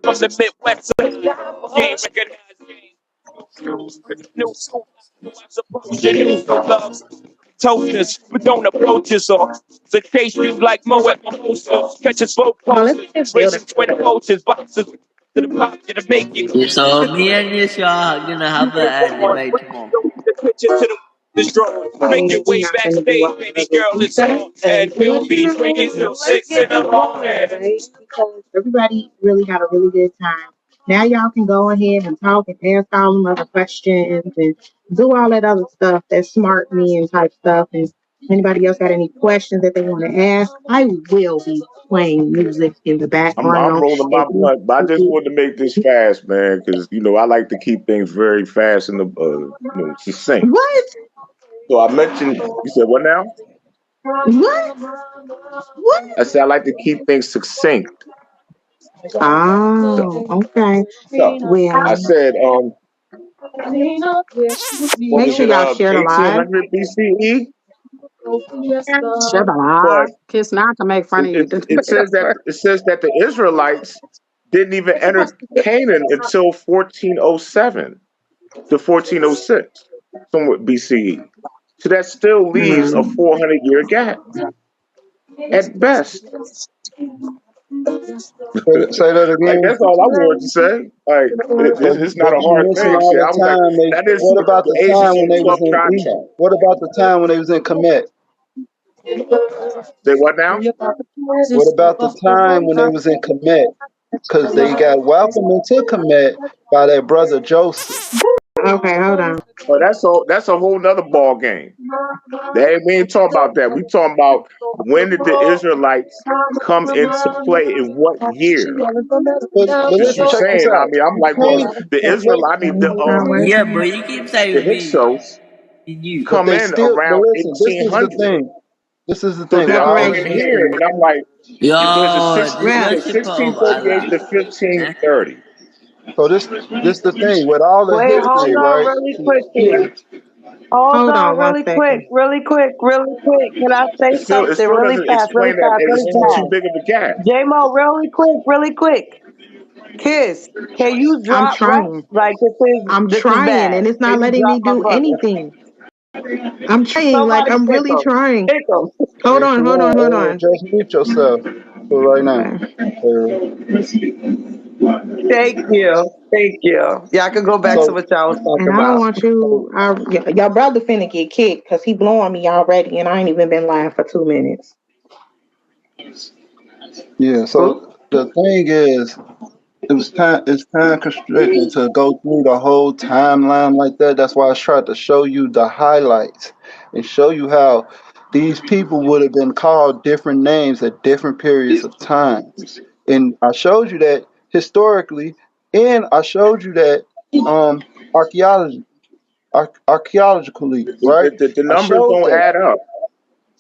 from the Midwest. Game recognized. New school. I suppose you knew no love. Toasters, but don't approach us or to chase you like Mo at Mimosas. Catch us both posters, racing twin emotions, boxes to the pop to the making. Yeah, so me and Yeshua are gonna have a debate tomorrow. The picture to the straw. Make your way backstage, baby girl. It's on. And we'll be drinking till 6 in the morning. Because everybody really had a really good time. Now y'all can go ahead and talk and ask all them other questions and do all that other stuff, that smart men type stuff. And anybody else got any questions that they want to ask, I will be playing music in the I'm background. rolling my blunt, but I just wanted to make this fast, man, because I like to keep things very fast and succinct. What? So I mentioned, you said what now? What? I said I like to keep things succinct. Oh, okay. So Well, I said, make sure y'all share the live. 1800 BCE. Shut But up. Kiss not to make fun of you. it says that the Israelites didn't even enter Canaan until 1407 to 1406, somewhat BCE. So that still leaves a 400-year gap at best. Say that again. That's all I wanted to say. It's not a hard thing. What about the time when they was in Egypt? What about the time when they was in Kemet? Say what now? What about the time when they was in Kemet? Because they got welcomed into Kemet by their brother Joseph. Okay, hold on. Well, that's a whole nother ball game. We ain't talking about that. We talking about when did the Israelites come into play in what year? What you saying? I mean, I'm like, well, the Israelites. I mean, Yeah, but you keep saying the me. Hyksos You. come in around 1800. This is the So thing. they're already here, and I'm like, Yo, there's a this 1638 to 1530. So this the thing with all the Wait, history, hold on right? really quick here. Hold on really quick. Can I say It still something really doesn't fast, explain that it's too big of a gap. J-Mo, really quick. Kiss, can you I'm drop trying. I'm this is trying, bad. and it's not Can you letting me drop my do brother? anything. I'm trying, like Somebody I'm pick really him. trying. Pick him. Hold on. Just mute yourself for right now. Thank you. Y'all can go back to what y'all was talking And I don't about. want you. Your brother finna get kicked because he blowing me already, and I ain't even been live for 2 minutes. Yeah. So the thing is, it's time constricting to go through the whole timeline like that. That's why I tried to show you the highlights and show you how these people would have been called different names at different periods of time. And I showed you that historically, and I showed you that archaeologically, right? The numbers don't add up.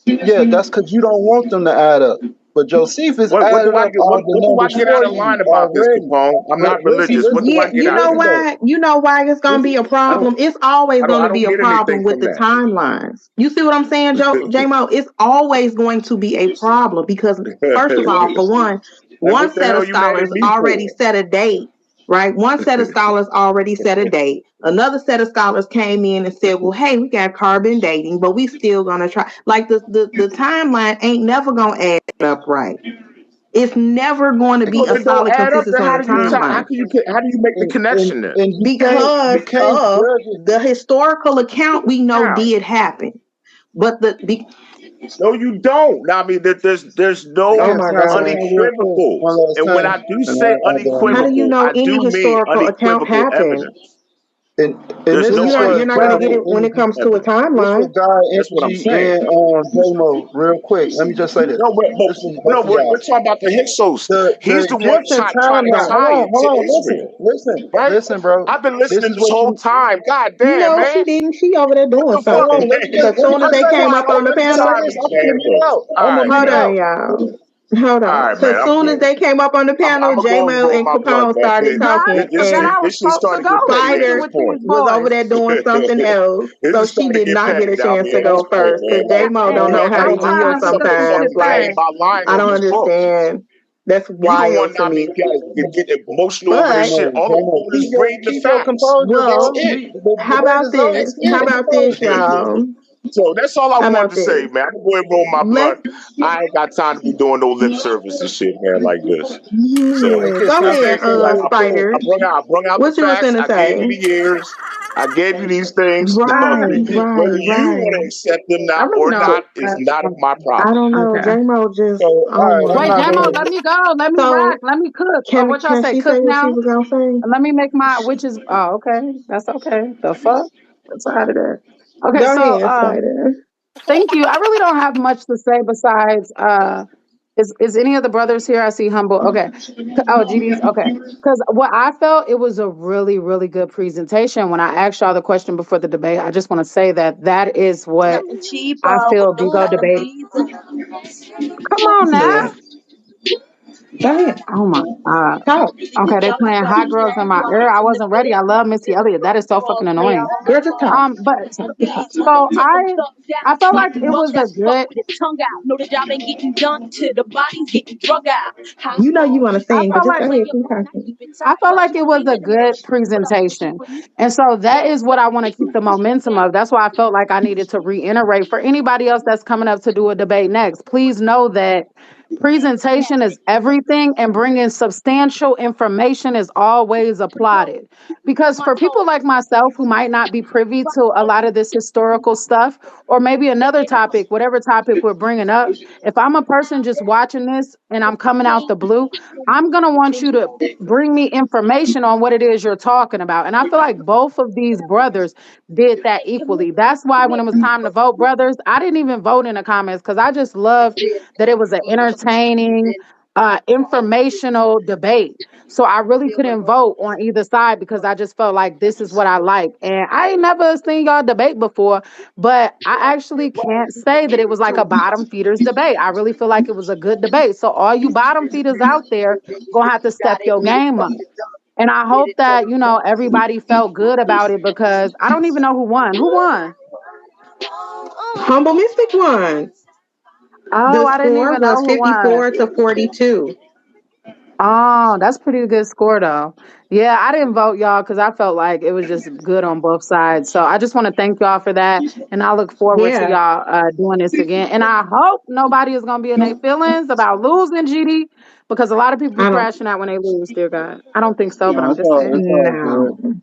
Yeah, that's because you don't want them to add up. But Josephus What added do I up get? all What the do I numbers get for out of you line about this, already. Capone? I'm not religious. What do I get You out know of that? why? You know why it's gonna be a problem? It's always I gonna don't be a get problem anything with from the that. timelines. You see what I'm saying, J-Mo? It's always going to be a problem because, first of all, for one set of scholars already set a date, right? One set of scholars already set a date. Another set of scholars came in and said, well, hey, we got carbon dating, but we still gonna try. Like the timeline ain't never gonna add up right. It's never going to be a solid consistency on the timeline. How do you make the connection then? Because of the historical account we know did happen. But no, you don't. I mean, there's no unequivocal. And when I do say unequivocal, how do you know any historical account happened? And there's you're not going to get it when it comes to a timeline. That's what I'm saying. J-Mo, real quick, let me just say this. We're talking about the Hyksos. He's the one trying to tie it to Israel. Listen, bro. I've been listening this whole time. God damn, no, man. she didn't. She over there doing something. As soon as they came up on the panel, hold on, y'all. Hold on. Right, so as soon as they came up on the panel, J-Mo and Capone started talking. Spider was over there doing something else. So she did not get a chance to go first. Because J-Mo don't know how to yield sometimes. Like, I don't understand. That's You don't want wild to me. guys to get emotional over this But shit. All I'm doing is reading the Keep your facts. composure, That's well, bro. it. The how debate about is over. this? That's How it. about this, y'all? So that's all I How wanted about to say, this? man. I'm going to roll my blunt. Let's I ain't got time to be doing no lip service and shit, man, like this. So Hey, yeah. can Go I say ahead, something real quick? Spider. I brung out the What you was facts. gonna I gave you say? the years. I gave you these things. Right, Whether right, you want right. to accept them I now really or don't. not is not my I problem. don't know. Okay. J-Mo just, So, all oh right, my I'm Wait, not Jamo, gonna. let goodness. me go. Let me rock. So Let me cook. Or can what y'all can say? she Cook say what she now. was gonna say? Let me make my witches. Oh, okay. That's okay. The fuck? That's out of there. Okay, Go so ahead, Spider. thank you. I really don't have much to say besides is any of the brothers here? I see humble. Okay. Oh, GD's okay. Because what I felt, it was a really, really good presentation. When I asked y'all the question before the debate, I just want to say that that is what I feel Bigo debate. Come on now. Yeah. Go ahead. Oh my God. Talk. Okay, they playing Hot Girls in My Ear. I wasn't ready. I love Missy Elliott. That is so fucking annoying. Girl, just talk. But Just talk. so I felt like it was a good. You know you want to I sing, but felt just like go ahead. Keep talking. I felt like it was a good presentation. And so that is what I want to keep the momentum of. That's why I felt like I needed to reiterate for anybody else that's coming up to do a debate next. Please know that presentation is everything and bringing substantial information is always applauded. Because for people like myself who might not be privy to a lot of this historical stuff, or maybe another topic, whatever topic we're bringing up, if I'm a person just watching this and I'm coming out the blue, I'm going to want you to bring me information on what it is you're talking about. And I feel like both of these brothers did that equally. That's why when it was time to vote, brothers, I didn't even vote in the comments because I just loved that it was an entertaining, informational debate. So I really couldn't vote on either side because I just felt like this is what I like. And I ain't never seen y'all debate before, but I actually can't say that it was like a bottom feeders debate. I really feel like it was a good debate. So all you bottom feeders out there gonna have to step your game up. And I hope that, everybody felt good about it because I don't even know who won. Who won? Humble Mystic won. Oh, The I didn't score even know was who won. 54-42. Oh, that's pretty good score though. Yeah, I didn't vote y'all because I felt like it was just good on both sides. So I just want to thank y'all for that. And I look forward to Yeah. y'all doing this again. And I hope nobody is gonna be in their feelings about losing GD because a lot of people be I don't. crashing out when they lose, dear God. I don't think so, but No, I'm just saying. it's all good. No.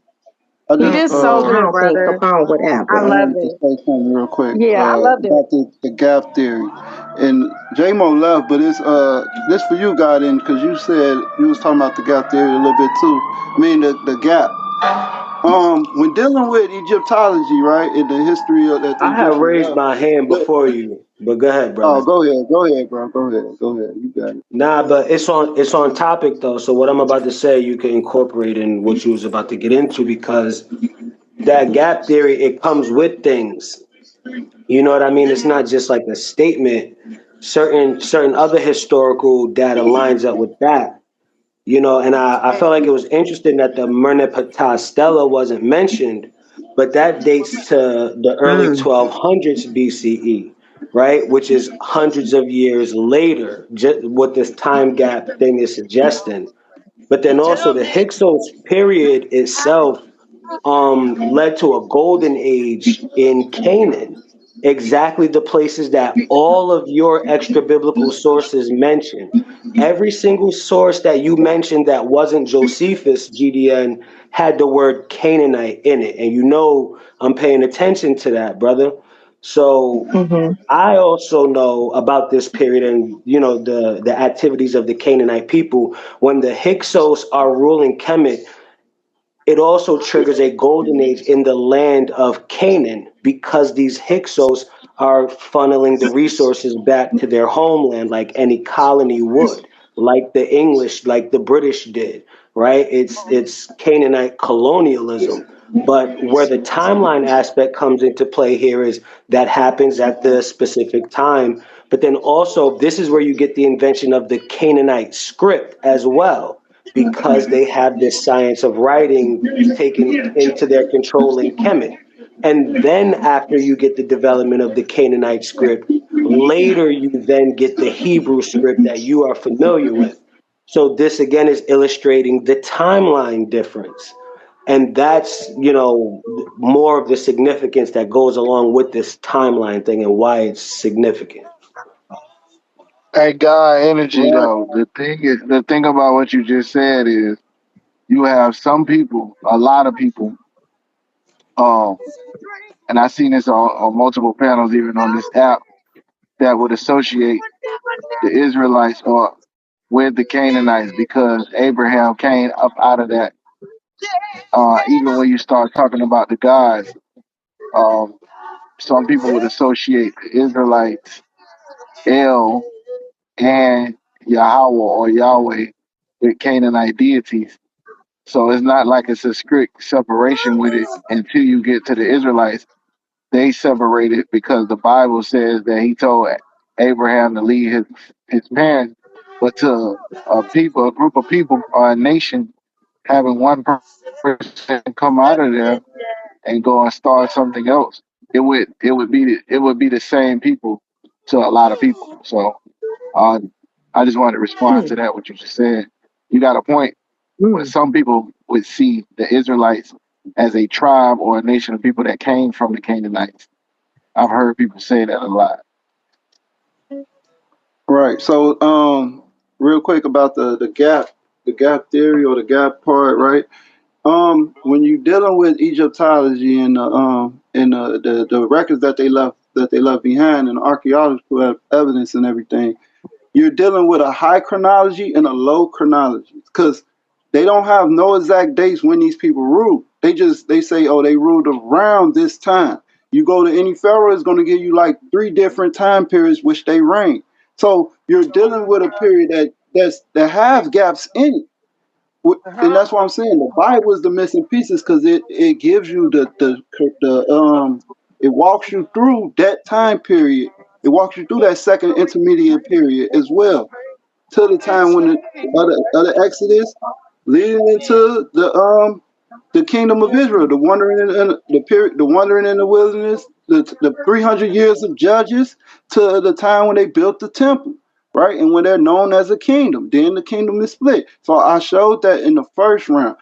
I You just did so I good, don't think brother. Capone would I I ever. love wanted to it. say something real quick Yeah, I loved it. about the gap theory. And J-Mo left, but it's this for you, God, in because you said you was talking about the gap theory a little bit too. I mean the gap. When dealing with Egyptology, right, in the history of that the I have Egyptians raised left. my hand before you, but go ahead, Oh, brother. go ahead, bro. Go ahead. You got it. Nah, but it's on topic though. So what I'm about to say, you can incorporate in what you was about to get into because that gap theory it comes with things. You know what I mean? It's not just like a statement. Certain other historical data lines up with that. And I felt like it was interesting that the Merneptah Stele wasn't mentioned, but that dates to the early Mm. 1200s BCE, right? Which is hundreds of years later, just what this time gap thing is suggesting. But then also the Hyksos period itself led to a golden age in Canaan, exactly the places that all of your extra biblical sources mention. Every single source that you mentioned that wasn't Josephus, GDN, had the word Canaanite in it. And I'm paying attention to that, brother. So Mm-hmm. I also know about this period and the activities of the Canaanite people. When the Hyksos are ruling Kemet, it also triggers a golden age in the land of Canaan because these Hyksos are funneling the resources back to their homeland like any colony would, like the English, like the British did, right? It's Canaanite colonialism. But where the timeline aspect comes into play here is that happens at the specific time. But then also, this is where you get the invention of the Canaanite script as well because they have this science of writing taken into their control in Kemet. And then after you get the development of the Canaanite script, later you then get the Hebrew script that you are familiar with. So this again is illustrating the timeline difference. And that's, more of the significance that goes along with this timeline thing and why it's significant. Hey, God, energy Right. though. The thing about what you just said is you have some people, a lot of people, um, and I've seen this on multiple panels, even on this app, that would associate the Israelites or with the Canaanites because Abraham came up out of that. Even when you start talking about the gods, um, some people would associate the Israelites, El, and Yahweh or Yahweh with Canaanite deities. So it's not like it's a strict separation with it until you get to the Israelites. They separate it because the Bible says that he told Abraham to leave his parents, but to a group of people or a nation, having one person come out of there and go and start something else, it would be the same people to a lot of people. So uh, I just wanted to respond to that what you just said. You got a point. But some people would see the Israelites as a tribe or a nation of people that came from the Canaanites. I've heard people say that a lot. Right. So, real quick about the gap theory or the gap part, right? When you're dealing with Egyptology and the records that they left behind and archaeological evidence and everything, you're dealing with a high chronology and a low chronology because they don't have no exact dates when these people ruled. They say, oh, they ruled around this time. You go to any pharaoh, it's going to give you like 3 different time periods which they reign. So you're dealing with a period that has gaps in it. And that's why I'm saying the Bible is the missing pieces because it gives you it walks you through that time period. It walks you through that second intermediate period as well to the time when the Exodus leading into the kingdom of Israel, the wandering in the wandering in the wilderness, the 300 years of Judges to the time when they built the temple, right? And when they're known as a kingdom, then the kingdom is split. So I showed that in the first round,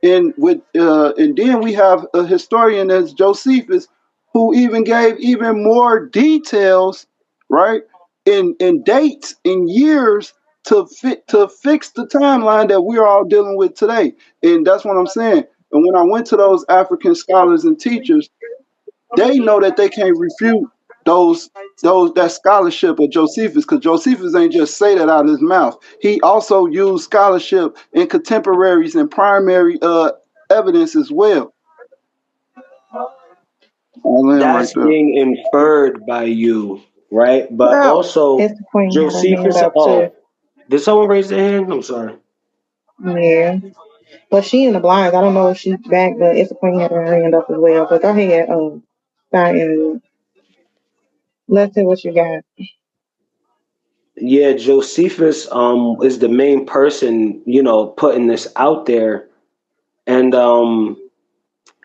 and then we have a historian as Josephus, who even gave even more details, right? In dates, in years to fix the timeline that we're all dealing with today. And that's what I'm saying. And when I went to those African scholars and teachers, they know that they can't refute that scholarship of Josephus, because Josephus ain't just say that out of his mouth. He also used scholarship in contemporaries and primary evidence as well. I'll land right That's there. being inferred by you, right? But also, It's the queen had her hand Josephus. up too. Oh, did someone raise their hand? I'm sorry. Yeah. But she in the blinds. I don't know if she's back, but it's the queen had her hand up as well. But go ahead, Diane. Let's see what you got. Yeah, Josephus is the main person, putting this out there. And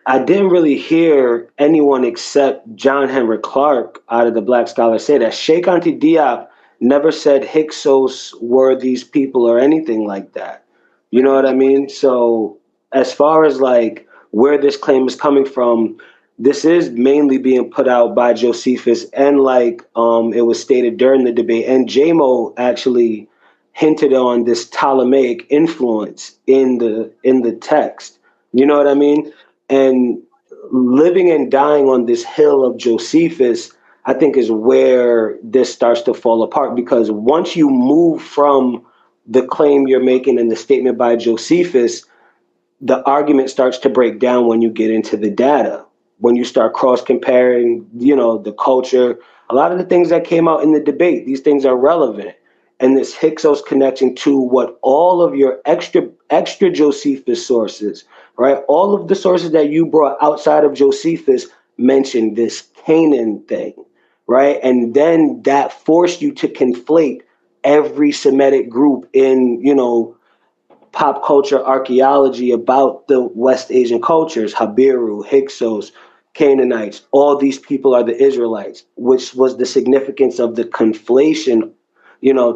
I didn't really hear anyone except John Henrik Clarke out of the Black Scholars say that. Sheikh Anta Diop never said Hyksos were these people or anything like that. You know what I mean? So as far as like where this claim is coming from, this is mainly being put out by Josephus, and like it was stated during the debate, and JMO actually hinted on this Ptolemaic influence in the text. You know what I mean? And living and dying on this hill of Josephus, I think, is where this starts to fall apart, because once you move from the claim you're making in the statement by Josephus, the argument starts to break down when you get into the data, when you start cross comparing, the culture, a lot of the things that came out in the debate, these things are relevant. And this Hyksos connection to what all of your extra Josephus sources, right? All of the sources that you brought outside of Josephus mentioned this Canaan thing, right? And then that forced you to conflate every Semitic group in, pop culture archaeology about the West Asian cultures, Habiru, Hyksos, Canaanites, all these people are the Israelites, which was the significance of the conflation,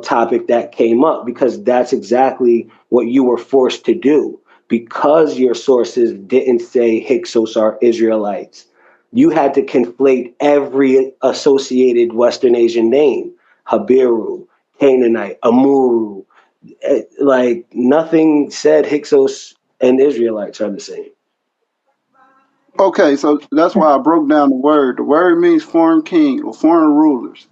topic that came up, because that's exactly what you were forced to do, because your sources didn't say Hyksos are Israelites. You had to conflate every associated Western Asian name: Habiru, Canaanite, Amuru. Like, nothing said Hyksos and Israelites are the same. Okay, so that's why I broke down the word. The word means foreign king or foreign rulers.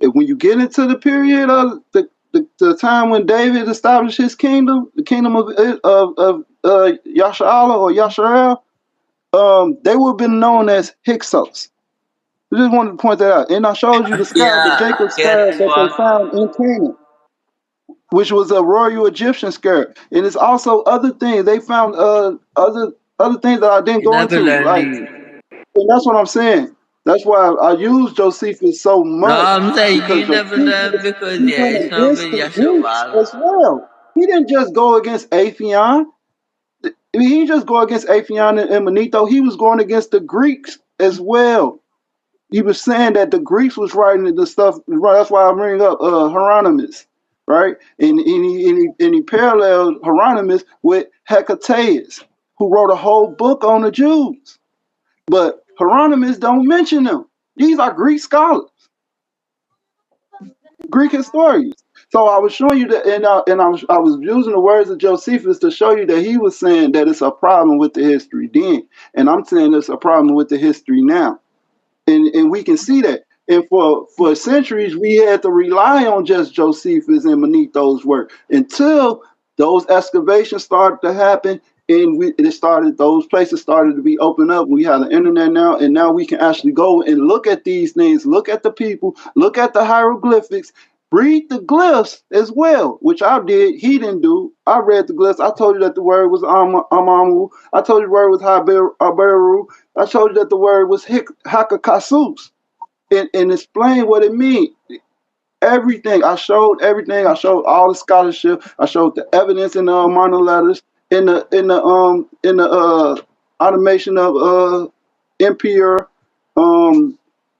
And when you get into the period of the time when David established his kingdom, the kingdom of Yasharala or Yasharel, they would have been known as Hyksos. I just wanted to point that out. And I showed you the scarab, the Yeah, Jacob scarab guess that they what? found in Canaan, which was a royal Egyptian scarab. And it's also other things. They found other things that I didn't You go never into. learn, Like, you. and that's what I'm saying. That's why I use Josephus so No, much, I'm saying because you never learn Josephus, because, he yeah, went it's not against with the Greeks Yashobal. as well. He didn't just go against Aphion. I mean, he just go against Aphion and Manetho. He was going against the Greeks as well. He was saying that the Greeks was writing the stuff. Right, that's why I bring up Hieronymus, right? And he paralleled Hieronymus with Hecataeus, who wrote a whole book on the Jews. But Hieronymus don't mention them. These are Greek scholars, Greek historians. So I was showing you that, and I was using the words of Josephus to show you that he was saying that it's a problem with the history then, and I'm saying it's a problem with the history now. And we can see that. And for centuries, we had to rely on just Josephus and Manetho's work until those excavations started to happen, and those places started to be opened up. We have the internet now, and now we can actually go and look at these things, look at the people, look at the hieroglyphics, read the glyphs as well, which I did. He didn't do. I read the glyphs. I told you that the word was Amamu. I told you the word was Habiru. I told you that the word was Hyksos, and explain what it means. Everything. I showed everything. I showed all the scholarship. I showed the evidence in the minor letters, in the automation of Impure,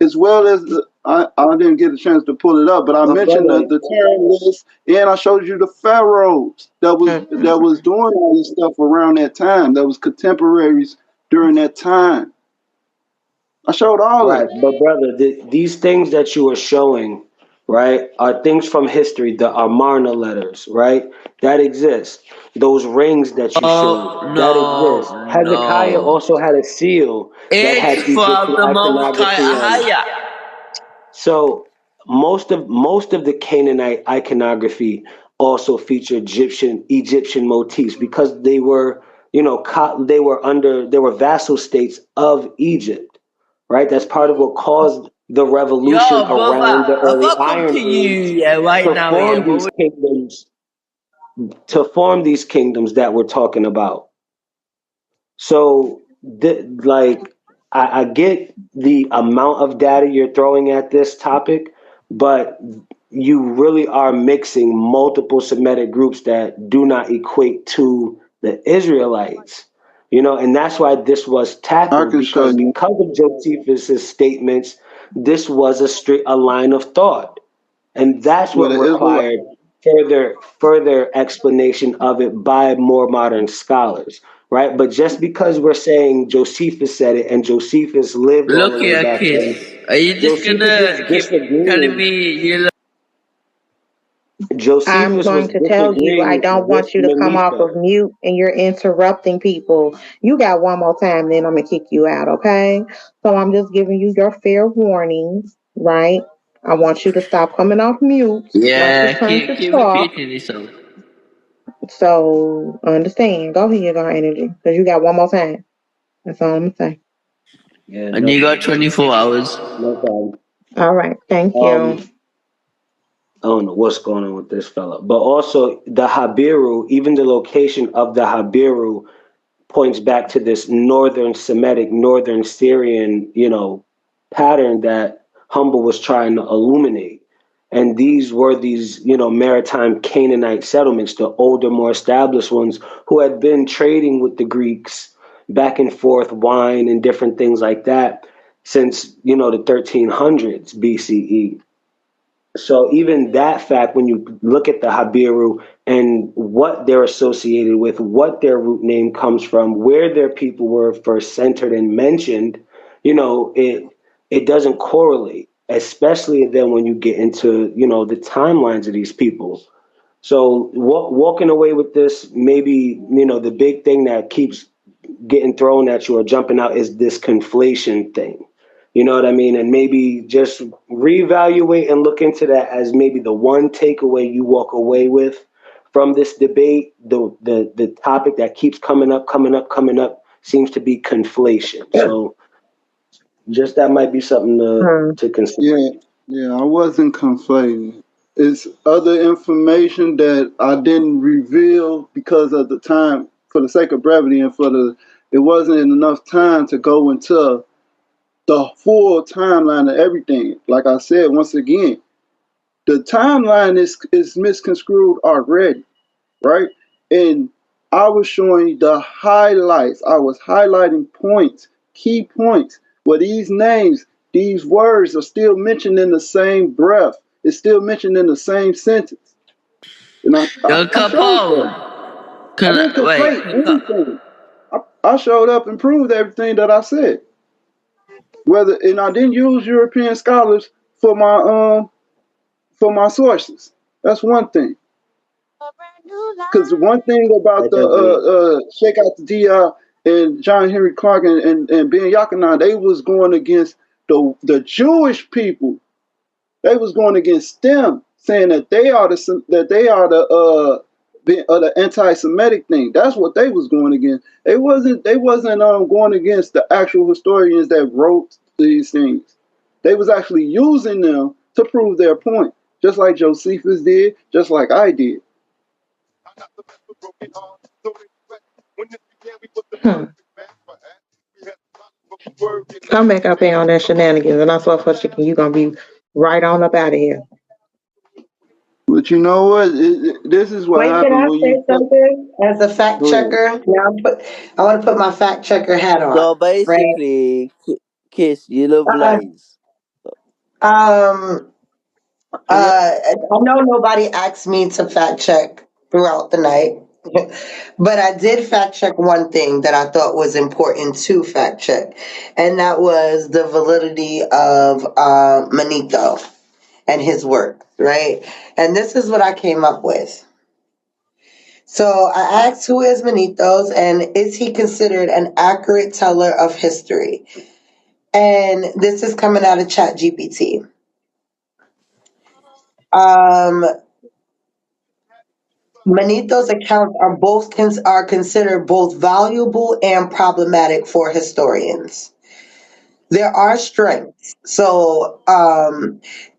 as well as I didn't get a chance to pull it up, but I But mentioned brother, the term list, and I showed you the pharaohs that was doing all this stuff around that time. That was contemporaries during that time. I showed all right? that. But brother, these things that you are showing, right, are things from history. The Amarna letters, right, that exist. Those rings that you showed, Oh, that exist. no, Hezekiah no. also had a seal that had It's Egyptian from the Most High iconography on it. Ahaya. So most of the Canaanite iconography also featured Egyptian motifs, because they were, they were vassal states of Egypt, right? That's part of what caused the Yo, revolution brother, around the if early I come to Iron Age you, yeah, right to now, yeah, form what these would... kingdoms, that we're talking about. So, like, I get the amount of data you're throwing at this topic, but you really are mixing multiple Semitic groups that do not equate to the Israelites. And that's why this was I tackled, can show you. because of Josephus's statements. This was a line of thought, and that's Well, what the Israelite. required further explanation of it by more modern scholars, right? But just because we're saying Josephus said it and Josephus lived all Look the way here, back kids. then, Are you just Josephus was gonna keep telling disagreeing. me you... I'm Josephus going was to tell you, I disagreeing don't with want you to come off Manetho. of mute and you're interrupting people. You got one more time, then I'm going to kick you out, okay? So I'm just giving you your fair warnings, right? I want you to stop coming off mute once it's Yeah, time to keep talk. repeating yourself. So understand. Go ahead, go energy, because you got one more time. That's all I'm going to say. Yeah, And no you got problem. 24 hours. No problem. All right. Thank you. I don't know what's going on with this fella. But also the Habiru, even the location of the Habiru points back to this northern Semitic, northern Syrian, pattern that Humble was trying to illuminate. And these were maritime Canaanite settlements, the older, more established ones, who had been trading with the Greeks back and forth, wine and different things like that, since, the 1300s BCE. So even that fact, when you look at the Habiru and what they're associated with, what their root name comes from, where their people were first centered and mentioned, it doesn't correlate, especially then when you get into, the timelines of these people. So walking away with this, maybe, the big thing that keeps getting thrown at you or jumping out is this conflation thing. You know what I mean? And maybe just reevaluate and look into that as maybe the one takeaway you walk away with from this debate. The topic that keeps coming up seems to be conflation. So just that might be something to consider. Yeah, I wasn't conflating. It's other information that I didn't reveal because of the time, for the sake of brevity, and it wasn't enough time to go into the full timeline of everything. Like I said, once again, the timeline is misconstrued already, right? And I was showing the highlights. I was highlighting points, key points, where these names, these words are still mentioned in the same breath. It's still mentioned in the same sentence. And I showed that. I didn't conflate anything. I showed up and proved everything that I said. And I didn't use European scholars for my sources. That's one thing. Because one thing about the Shake Out the Dia and John Henry Clark and Ben Yakanan, they was going against the Jewish people. They was going against them, saying that they are the anti-Semitic thing. That's what they was going against. They wasn't going against the actual historians that wrote these things. They was actually using them to prove their point, just like Josephus did, just like I did. Come back up here on that shenanigans, and I saw for chicken. You gonna be right on up out of here. But you know what? This is what happened. Can I say something as a fact checker? Now I want to put my fact checker hat on. So basically, right? Kiss, you love lines. I know nobody asked me to fact check throughout the night, but I did fact check one thing that I thought was important to fact check, and that was the validity of Manetho and his work, right? And this is what I came up with. So I asked, who is Manetho, and is he considered an accurate teller of history? And this is coming out of ChatGPT. Manetho's accounts are considered both valuable and problematic for historians. There are strengths. So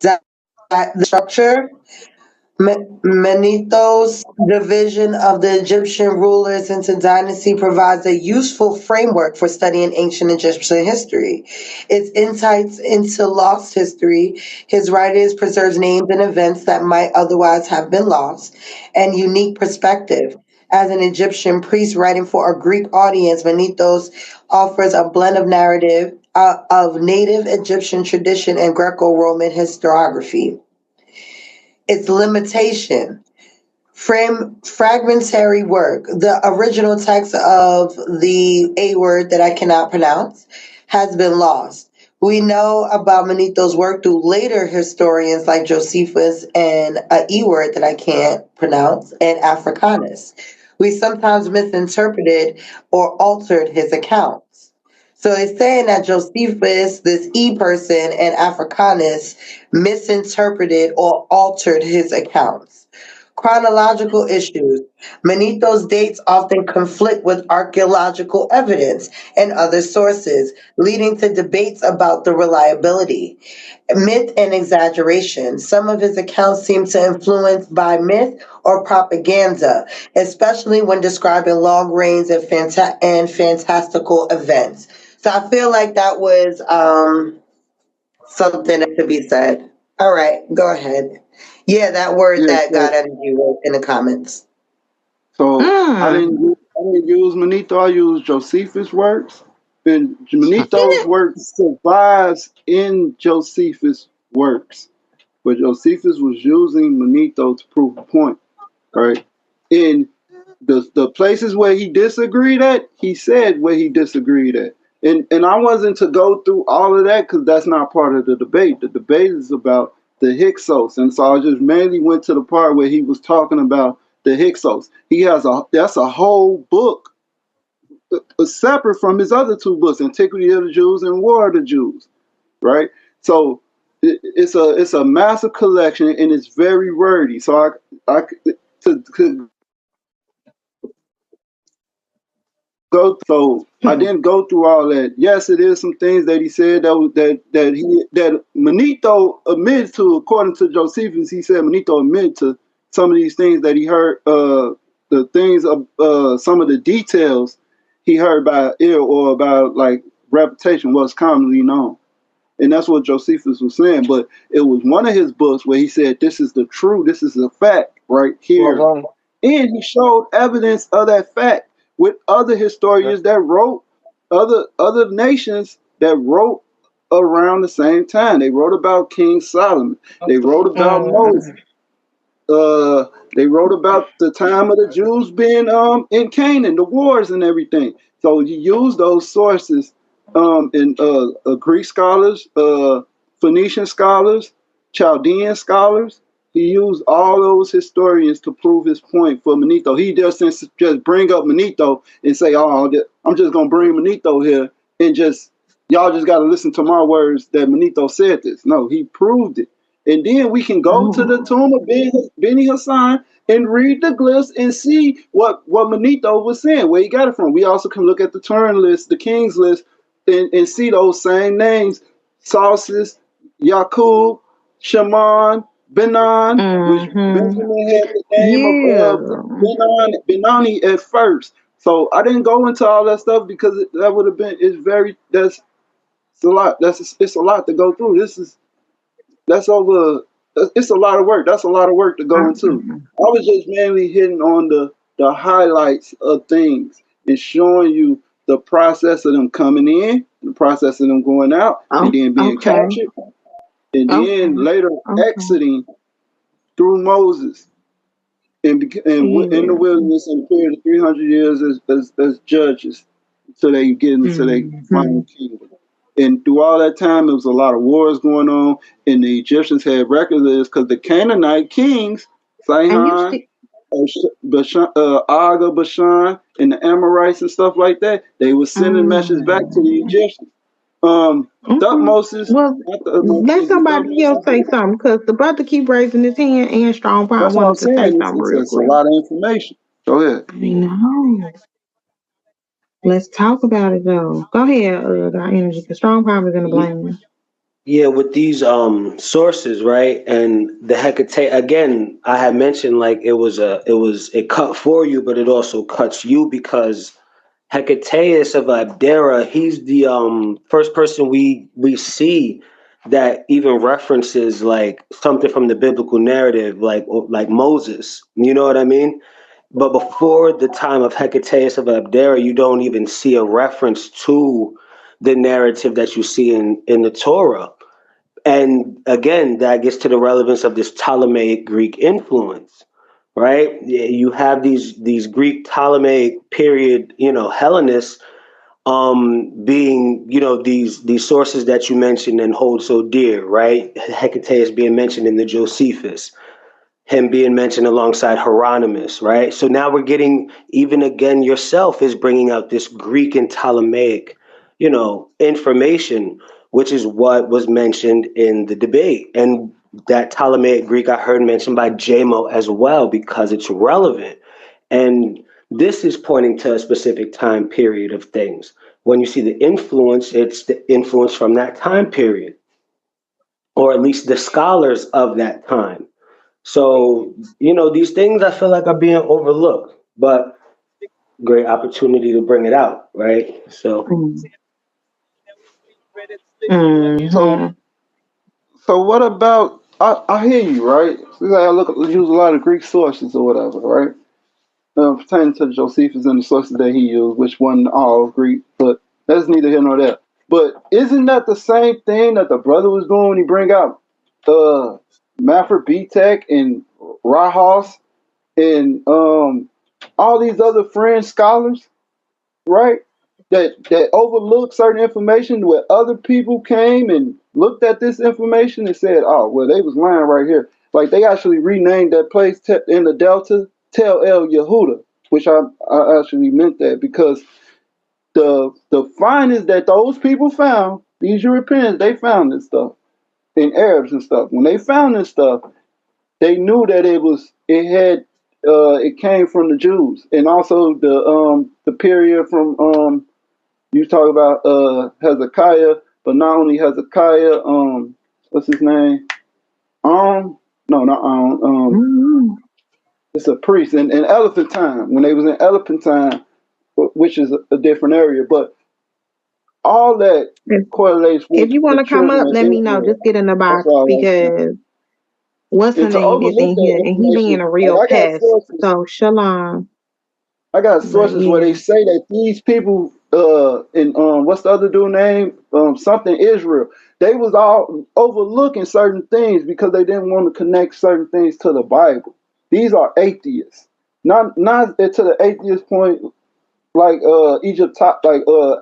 the structure, Manetho's division of the Egyptian rulers into dynasty provides a useful framework for studying ancient Egyptian history. Its insights into lost history, his writings preserves names and events that might otherwise have been lost, and unique perspective. As an Egyptian priest writing for a Greek audience, Manetho's offers a blend of narrative of native Egyptian tradition and Greco-Roman historiography. Its limitation, fragmentary work. The original text of the A word that I cannot pronounce has been lost. We know about Manetho's work through later historians like Josephus and an E word that I can't pronounce, and Africanus. We sometimes misinterpreted or altered his accounts. So it's saying that Josephus, this E person, and Africanus misinterpreted or altered his accounts. Chronological issues. Manetho's dates often conflict with archaeological evidence and other sources, leading to debates about the reliability. Myth and exaggeration. Some of his accounts seem to influence by myth or propaganda, especially when describing long reigns and fantastical events. So I feel like that was something that could be said. All right, go ahead. Yeah, that word that got out of you in the comments. So I didn't use Manetho. I used Josephus' works, and Manetho's work survives in Josephus' works. where Josephus was using Manetho to prove a point, right? In the places where he disagreed at, he said where he disagreed at. And I wasn't to go through all of that because that's not part of the debate. The debate is about the Hyksos. And so I just mainly went to the part where he was talking about the Hyksos. That's a whole book separate from his other two books, Antiquity of the Jews and War of the Jews, right? So it's a massive collection and it's very wordy. So I to go. So I didn't go through all that. Yes, it is some things that he said that Manetho admitted to, according to Josephus. He said Manetho admitted to some of these things that he heard. The things of some of the details he heard by ear or about like reputation was commonly known. And that's what Josephus was saying. But it was one of his books where he said, this is the truth, this is a fact right here. And he showed evidence of that fact with other historians that wrote, other nations that wrote around the same time. They wrote about King Solomon. They wrote about Moses. They wrote about the time of the Jews being in Canaan, the wars and everything. So you use those sources in Greek scholars, Phoenician scholars, Chaldean scholars. He used all those historians to prove his point for Manetho. He doesn't just bring up Manetho and say, "Oh, I'm just gonna bring Manetho here and just y'all just got to listen to my words that Manetho said this." No, he proved it. And then we can go to the tomb of Beni Hassan and read the glyphs and see what Manetho was saying, where he got it from. We also can look at the Turin list, the King's list, and see those same names: Sauces, Yaqub, Shaman, Benan, which Benjamin had the name of Benani at first. So I didn't go into all that stuff because that would have been it's a lot. It's a lot to go through. It's a lot of work. That's a lot of work to go into. I was just mainly hitting on the highlights of things and showing you the process of them coming in, the process of them going out, and then being captured, and then later exiting through Moses and in the wilderness in a period of 300 years as judges, so they get into their final kingdom. And through all that time, there was a lot of wars going on, and the Egyptians had records of this because the Canaanite kings, Sihon, Aga, Bashan, and the Amorites and stuff like that, they were sending messages back to the Egyptians. Thutmoses. Well, let somebody else say something because the brother keep raising his hand and Strong Power wanted to say something real quick. It's a lot of information. Go ahead. I know. Let's talk about it though. Go ahead, our energy, because Strong Power is in the blame. Yeah, with these sources, right? And the Hecate, again, I had mentioned like it cut for you, but it also cuts you because Hecataeus of Abdera, he's the first person we see that even references like something from the biblical narrative, like Moses. You know what I mean? But before the time of Hecataeus of Abdera, you don't even see a reference to the narrative that you see in the Torah. And again, that gets to the relevance of this Ptolemaic Greek influence, right? You have these Greek Ptolemaic period, Hellenists being, these sources that you mentioned and hold so dear, right? Hecataeus being mentioned in the Josephus, him being mentioned alongside Hieronymus, right? So now we're getting, even again, yourself is bringing out this Greek and Ptolemaic, information, which is what was mentioned in the debate. And that Ptolemaic Greek I heard mentioned by JMO as well, because it's relevant. And this is pointing to a specific time period of things. When you see the influence, it's the influence from that time period, or at least the scholars of that time. So, these things I feel like are being overlooked, but great opportunity to bring it out, right? So, so what about, I hear you, right? I use a lot of Greek sources or whatever, right? Pertaining to Josephus and the sources that he used, which wasn't all Greek, but that's neither here nor there. But isn't that the same thing that the brother was doing when he bring out Mafra BTech and Rahos and all these other French scholars, right? That overlooked certain information where other people came and looked at this information and said, "Oh, well, they was lying right here." Like they actually renamed that place in the Delta Tel El Yehuda, which I actually meant that because the findings that those people found, these Europeans, they found this stuff in Arabs and stuff. When they found this stuff, they knew that it came from the Jews, and also the period from you talk about Hezekiah, but not only Hezekiah, what's his name? No, not it's a priest in Elephantine, when they was in Elephantine, which is a different area, but all that correlates with If you want the to come children up, of let me know. Israel. Just get in the That's box all I was saying. because what's her And to name is overlook in here that and he being information, a like real pest. So shalom. I got But sources where yeah. they say that these people in what's the other dude name? Something Israel. They was all overlooking certain things because they didn't want to connect certain things to the Bible. These are atheists. Not to the atheist point like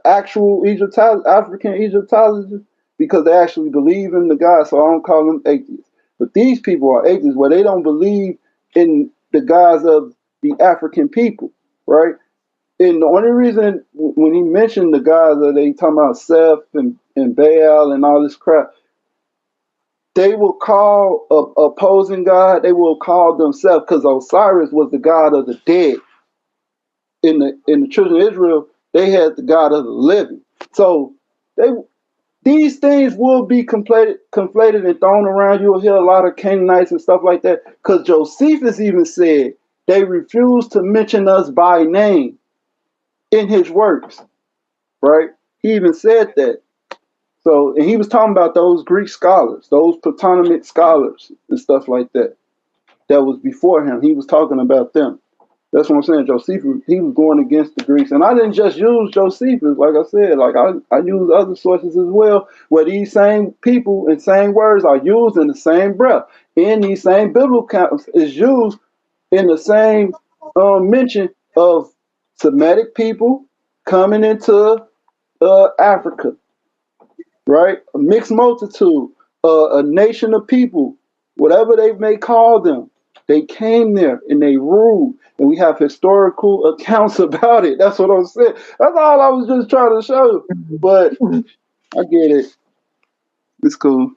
actual African Egyptologists, because they actually believe in the God, so I don't call them atheists. But these people are atheists where they don't believe in the gods of the African people, right? And the only reason when he mentioned the gods that they talking about Seth and Baal and all this crap, they will call a opposing God, they will call themselves, because Osiris was the god of the dead. In the children of Israel, they had the God of the living. So these things will be conflated and thrown around. You'll hear a lot of Canaanites and stuff like that. Because Josephus even said they refuse to mention us by name in his works, right? He even said that. So, and he was talking about those Greek scholars, those Ptolemaic scholars and stuff like that. That was before him. He was talking about them. That's what I'm saying. Josephus, he was going against the Greeks. And I didn't just use Josephus, like I said, like I use other sources as well, where these same people and same words are used in the same breath. And these same biblical accounts is used in the same mention of Semitic people coming into Africa, right? A mixed multitude, a nation of people, whatever they may call them. They came there and they ruled, and we have historical accounts about it. That's what I'm saying. That's all I was just trying to show you. But I get it. It's cool.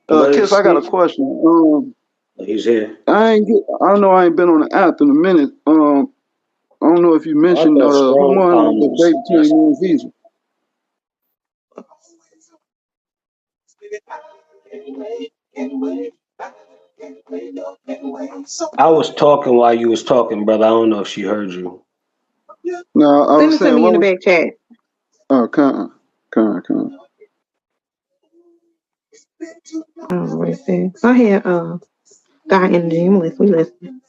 But Kiss, I got a question. he's here. I know I ain't been on the app in a minute. I don't know if you I mentioned thought who strong won palm the was. debate between you and Visa. I was talking while you was talking, brother. I don't know if she heard you. No, I Send was it to saying, me in what the was? back chat. Oh, come. Oh, right there. Go ahead, guy in the gym list. We listen.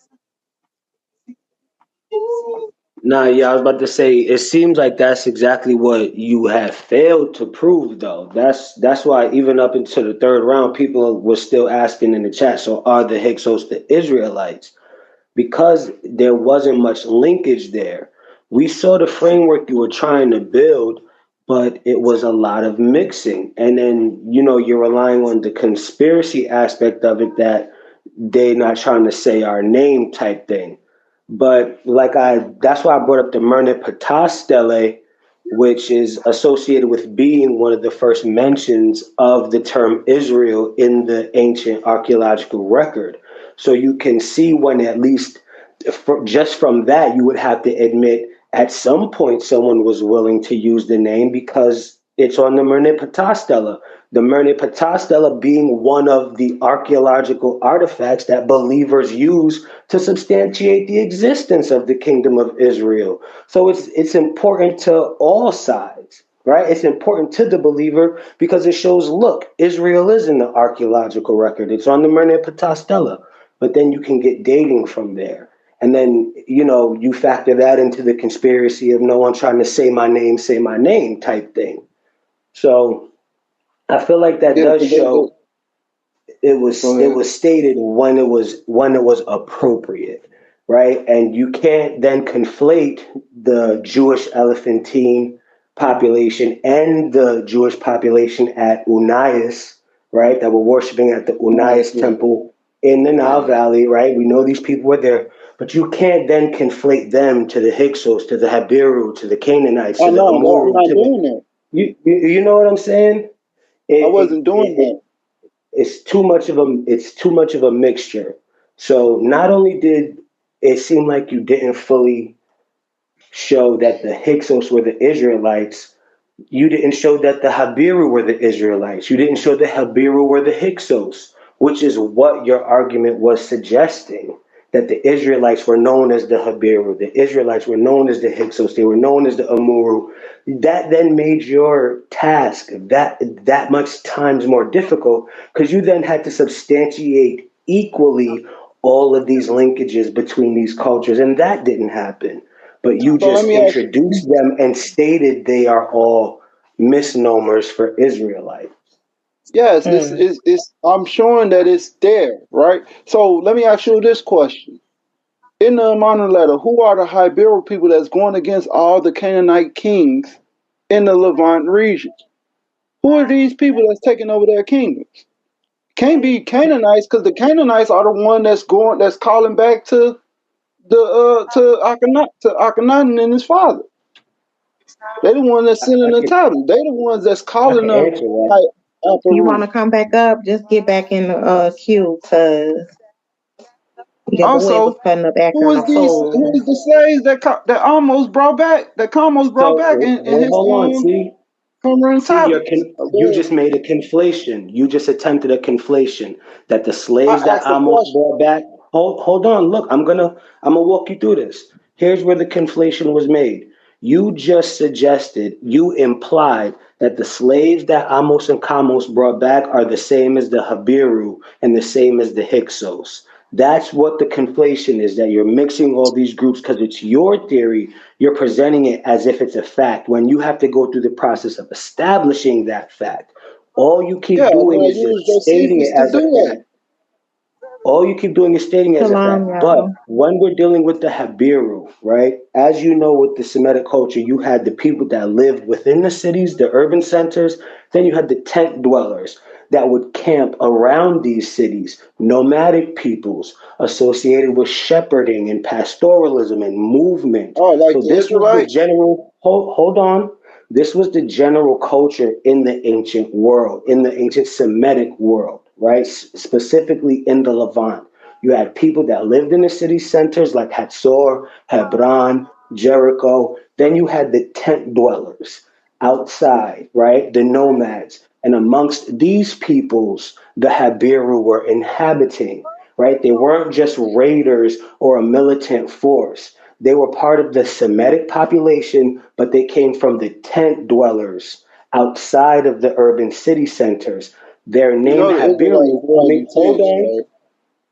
Nah, yeah, I was about to say, it seems like that's exactly what you have failed to prove, though. That's why even up into the third round, people were still asking in the chat, so are the Hyksos the Israelites? Because there wasn't much linkage there. We saw the framework you were trying to build, but it was a lot of mixing. And then, you're relying on the conspiracy aspect of it, that they're not trying to say our name type thing. But that's why I brought up the Merneptah Stele, which is associated with being one of the first mentions of the term Israel in the ancient archaeological record. So you can see when, at least just from that, you would have to admit at some point someone was willing to use the name, because it's on the Merneptah Stele. The Merneptah Stele being one of the archaeological artifacts that believers use to substantiate the existence of the kingdom of Israel. So it's important to all sides, right? It's important to the believer because it shows, look, Israel is in the archaeological record. It's on the Merneptah Stele. But then you can get dating from there. And then, you factor that into the conspiracy of no one trying to say my name type thing. So I feel like that Yeah, does show. it was stated when it was appropriate, right? And you can't then conflate the Jewish Elephantine population and the Jewish population at Unias, right? That were worshiping at the Unias temple in the Nile Valley, right? We know these people were there, but you can't then conflate them to the Hyksos, to the Habiru, to the Canaanites, to the I'm Amuru. not doing that. You know what I'm saying? I wasn't doing that. It's too much of a mixture. So not only did it seem like you didn't fully show that the Hyksos were the Israelites, you didn't show that the Habiru were the Israelites. You didn't show the Habiru were the Hyksos, which is what your argument was suggesting. That the Israelites were known as the Habiru, the Israelites were known as the Hyksos, they were known as the Amuru. That then made your task that much times more difficult, because you then had to substantiate equally all of these linkages between these cultures, and that didn't happen. But you So let just me ask you. introduced them and stated they are all misnomers for Israelite. Yes, it's I'm showing that it's there, right? So let me ask you this question. In the Amana letter, who are the Habiru people that's going against all the Canaanite kings in the Levant region? Who are these people that's taking over their kingdoms? Can't be Canaanites, because the Canaanites are the one that's calling back to Akhenaten and his father. They the one that's sending the title. They the ones that's I calling can them answer that. You want to Habiru. come back up? Just get back in the queue, cause your boy was Also, cutting up acting a who fool. is the slaves that almost brought back in his Hold on. See, Qumran See, tablets? you just made a conflation. You just attempted a conflation that the I slaves that asked a Amos question. brought back. Hold on. Look, I'm gonna walk you through this. Here's where the conflation was made. You just suggested, you implied that the slaves that Amos and Kamos brought back are the same as the Habiru and the same as the Hyksos. That's what the conflation is, that you're mixing all these groups because it's your theory. You're presenting it as if it's a fact when you have to go through the process of establishing that fact. All you Yeah, keep and doing I is just used stating Josephus it to as do a that. fact. All you keep doing is stating it as a Shalom, fact. But y'all. when we're dealing with the Habiru, right? As you know, with the Semitic culture, you had the people that lived within the cities, the urban centers. Then you had the tent dwellers that would camp around these cities, nomadic peoples associated with shepherding and pastoralism and movement. Oh, like So the this was the Israelites? general, hold on. This was the general culture in the ancient world, in the ancient Semitic world, right? Specifically in the Levant. You had people that lived in the city centers like Hatzor, Hebron, Jericho. Then you had the tent dwellers outside, right? The nomads. And amongst these peoples, the Habiru were inhabiting, right? They weren't just raiders or a militant force. They were part of the Semitic population, but they came from the tent dwellers outside of the urban city centers. Their You name know the Israelites Habiru dwell coming, in hold tents, on, right?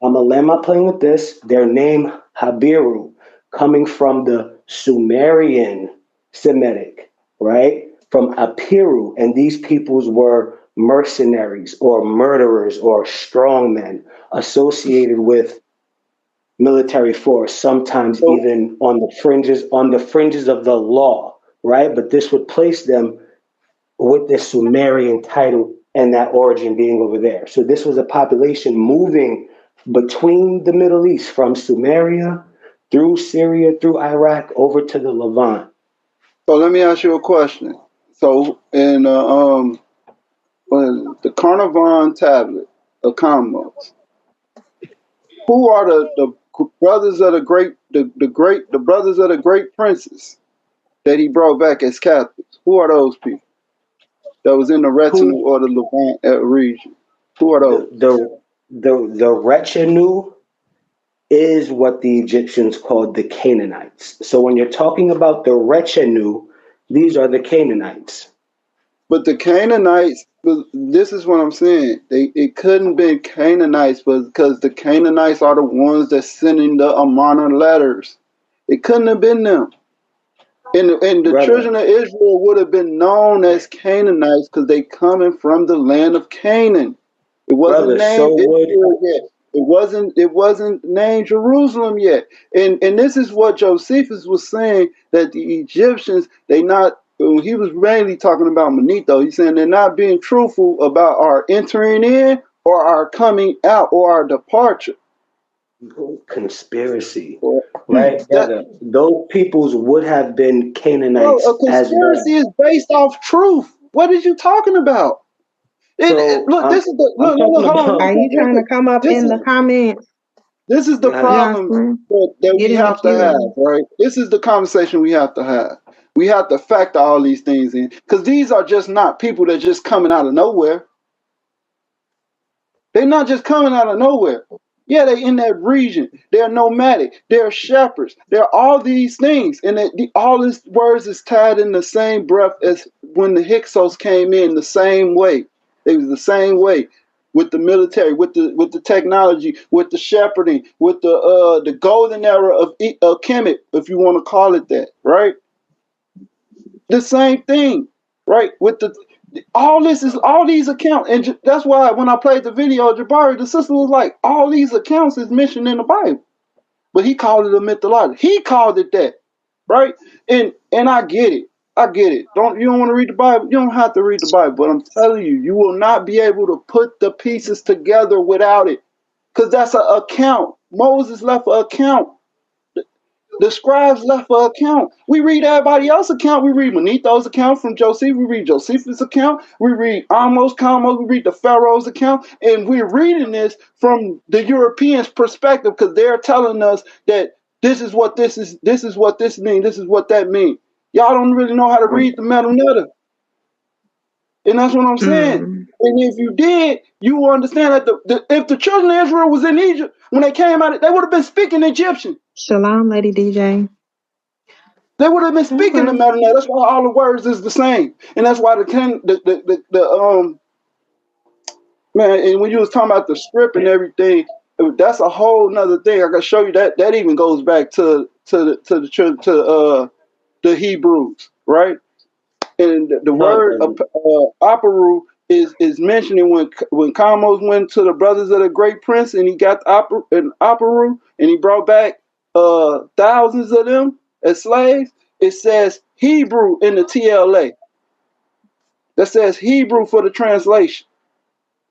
I'm gonna land my plane with this. Their name Habiru, coming from the Sumerian Semitic, right? From Apiru, and these peoples were mercenaries or murderers or strongmen associated with military force, sometimes So, even on the fringes of the law, right? But this would place them with the Sumerian title and that origin being over there. So this was a population moving between the Middle East from Sumeria through Syria, through Iraq, over to the Levant. so let me ask you a question. So in the Carnarvon tablet of Commons, who are the brothers of the brothers of the great princes that he brought back as captives? Who are those people that was in the retinue Who or the Levant region? Who are the those? the the retinue is what the Egyptians called the Canaanites. So when you're talking about the retinue, these are the Canaanites. But the Canaanites, this is what I'm saying. It couldn't be Canaanites, but because the Canaanites are the ones that's sending the Amana letters. It couldn't have been them. And the Brother, children of Israel would have been known as Canaanites because they coming from the land of Canaan. It wasn't Brother, named so would Israel yet. It wasn't named Jerusalem yet. And this is what Josephus was saying, that the Egyptians, he was mainly talking about Manetho. He's saying they're not being truthful about our entering in or our coming out or our departure. conspiracy. Right, That brother. Those peoples would have been Bro, Canaanites a as well. conspiracy is based off truth. What are you talking about? So Look, this is the I'm look, talking hold on. Are about you trying to come up This in is the comments, this is the problem Jocelyn? that Get we in the have to have, queue. right? This is the conversation we have to have. We have to factor all these things in, because these are just not people that just coming out of nowhere. They're not just coming out of nowhere. Yeah, they in that region. They're nomadic. They're shepherds. They're all these things, and all these words is tied in the same breath as when the Hyksos came in. The same way. It was the same way with the military, with the technology, with the shepherding, with the golden era of Kemet, if you want to call it that, right? The same thing, right? With all these accounts, and that's why when I played the video of Jabari, the sister was like, all these accounts is mentioned in the Bible, but he called it a mythology. He called it that, right? And I get it. I get it. You don't want to read the Bible? You don't have to read the Bible, but I'm telling you, you will not be able to put the pieces together without it, because that's an account. Moses left an account. The scribes left an account. We read everybody else's account. We read Manetho's account from Joseph. We read Josephus' account. We read Amos, Kamos. We read the Pharaoh's account. And we're reading this from the Europeans' perspective, because they're telling us that this is what this is. This is what this means. This is what that means. Y'all don't really know how to read the Manetho. And that's what I'm saying. Mm. And if you did, you will understand that if the children of Israel was in Egypt, when they came out, they would have been speaking Egyptian. Shalom, Lady DJ. They would have been speaking the Okay. Maronite. That's why all the words is the same, and that's why man. And when you was talking about the script and everything, that's a whole nother thing. I can show you that even goes back to the Hebrews, right? And the no, word brother. Habiru is mentioning when Kamos went to the brothers of the great prince, and he got Habiru, and he brought back thousands of them as slaves. It says Hebrew in the TLA. That says Hebrew for the translation.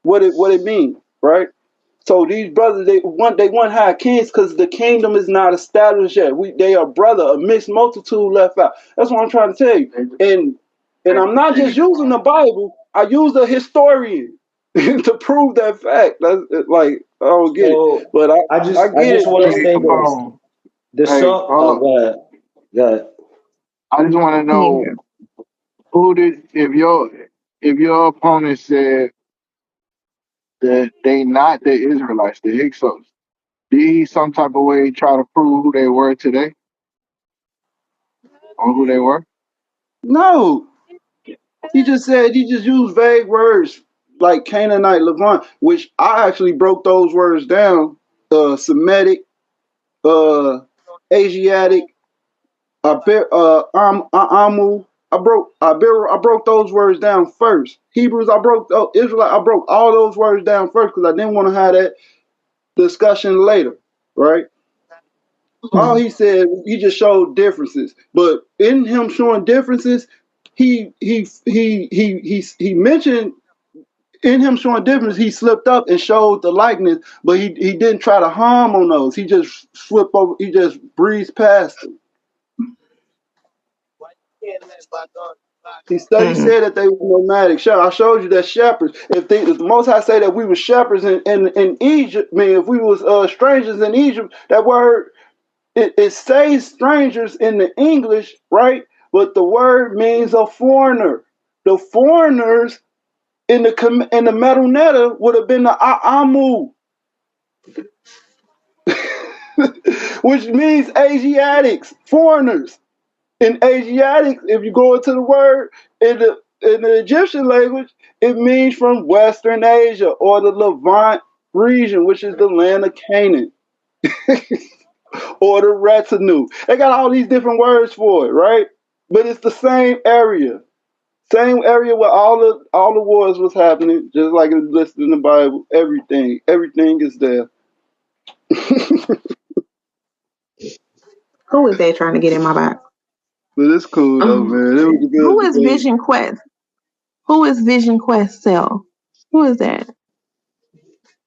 What it means, right? So these brothers, they want high kings because the kingdom is not established yet. They are brother, a mixed multitude left out. That's what I'm trying to tell you. And I'm not just using the Bible. I use a historian to prove that fact. That's like, I don't get it, So but I I get just it, want to bro. Hey, say come this. on. The Hey, song. hold Oh, on. go ahead. Go ahead. I just want to know Yeah. if your opponent said that they not the Israelites, the Hyksos, did he some type of way try to prove who they were today or who they were? No, he just used vague words like Canaanite, Levant, which I actually broke those words down. Semitic, Asiatic, Amu. I broke those words down first. Hebrews, Israelite, I broke all those words down first because I didn't want to have that discussion later, right? All he said, he just showed differences, but in him showing differences, he mentioned in him showing difference, he slipped up and showed the likeness, but he didn't try to harm on those. He just slipped over. He just breezed past them. He Mm. said that they were nomadic. I showed you that shepherds. If the Most High say that we were shepherds in Egypt, I mean, if we was strangers in Egypt, that word it says strangers in the English, right? But the word means a foreigner. The foreigners in the Meronetta would have been the Amu, which means Asiatics, foreigners. In Asiatics, if you go into the word in the Egyptian language, it means from Western Asia or the Levant region, which is the land of Canaan, or the retinue. They got all these different words for it, right? But it's the same area. Same area where all the wars was happening, just like it's listed in the Bible. Everything is there. Who is that trying to get in my box? But it's cool though, man. It was a Who good is debate. Vision Quest? Who is Vision Quest Cell? Who is that?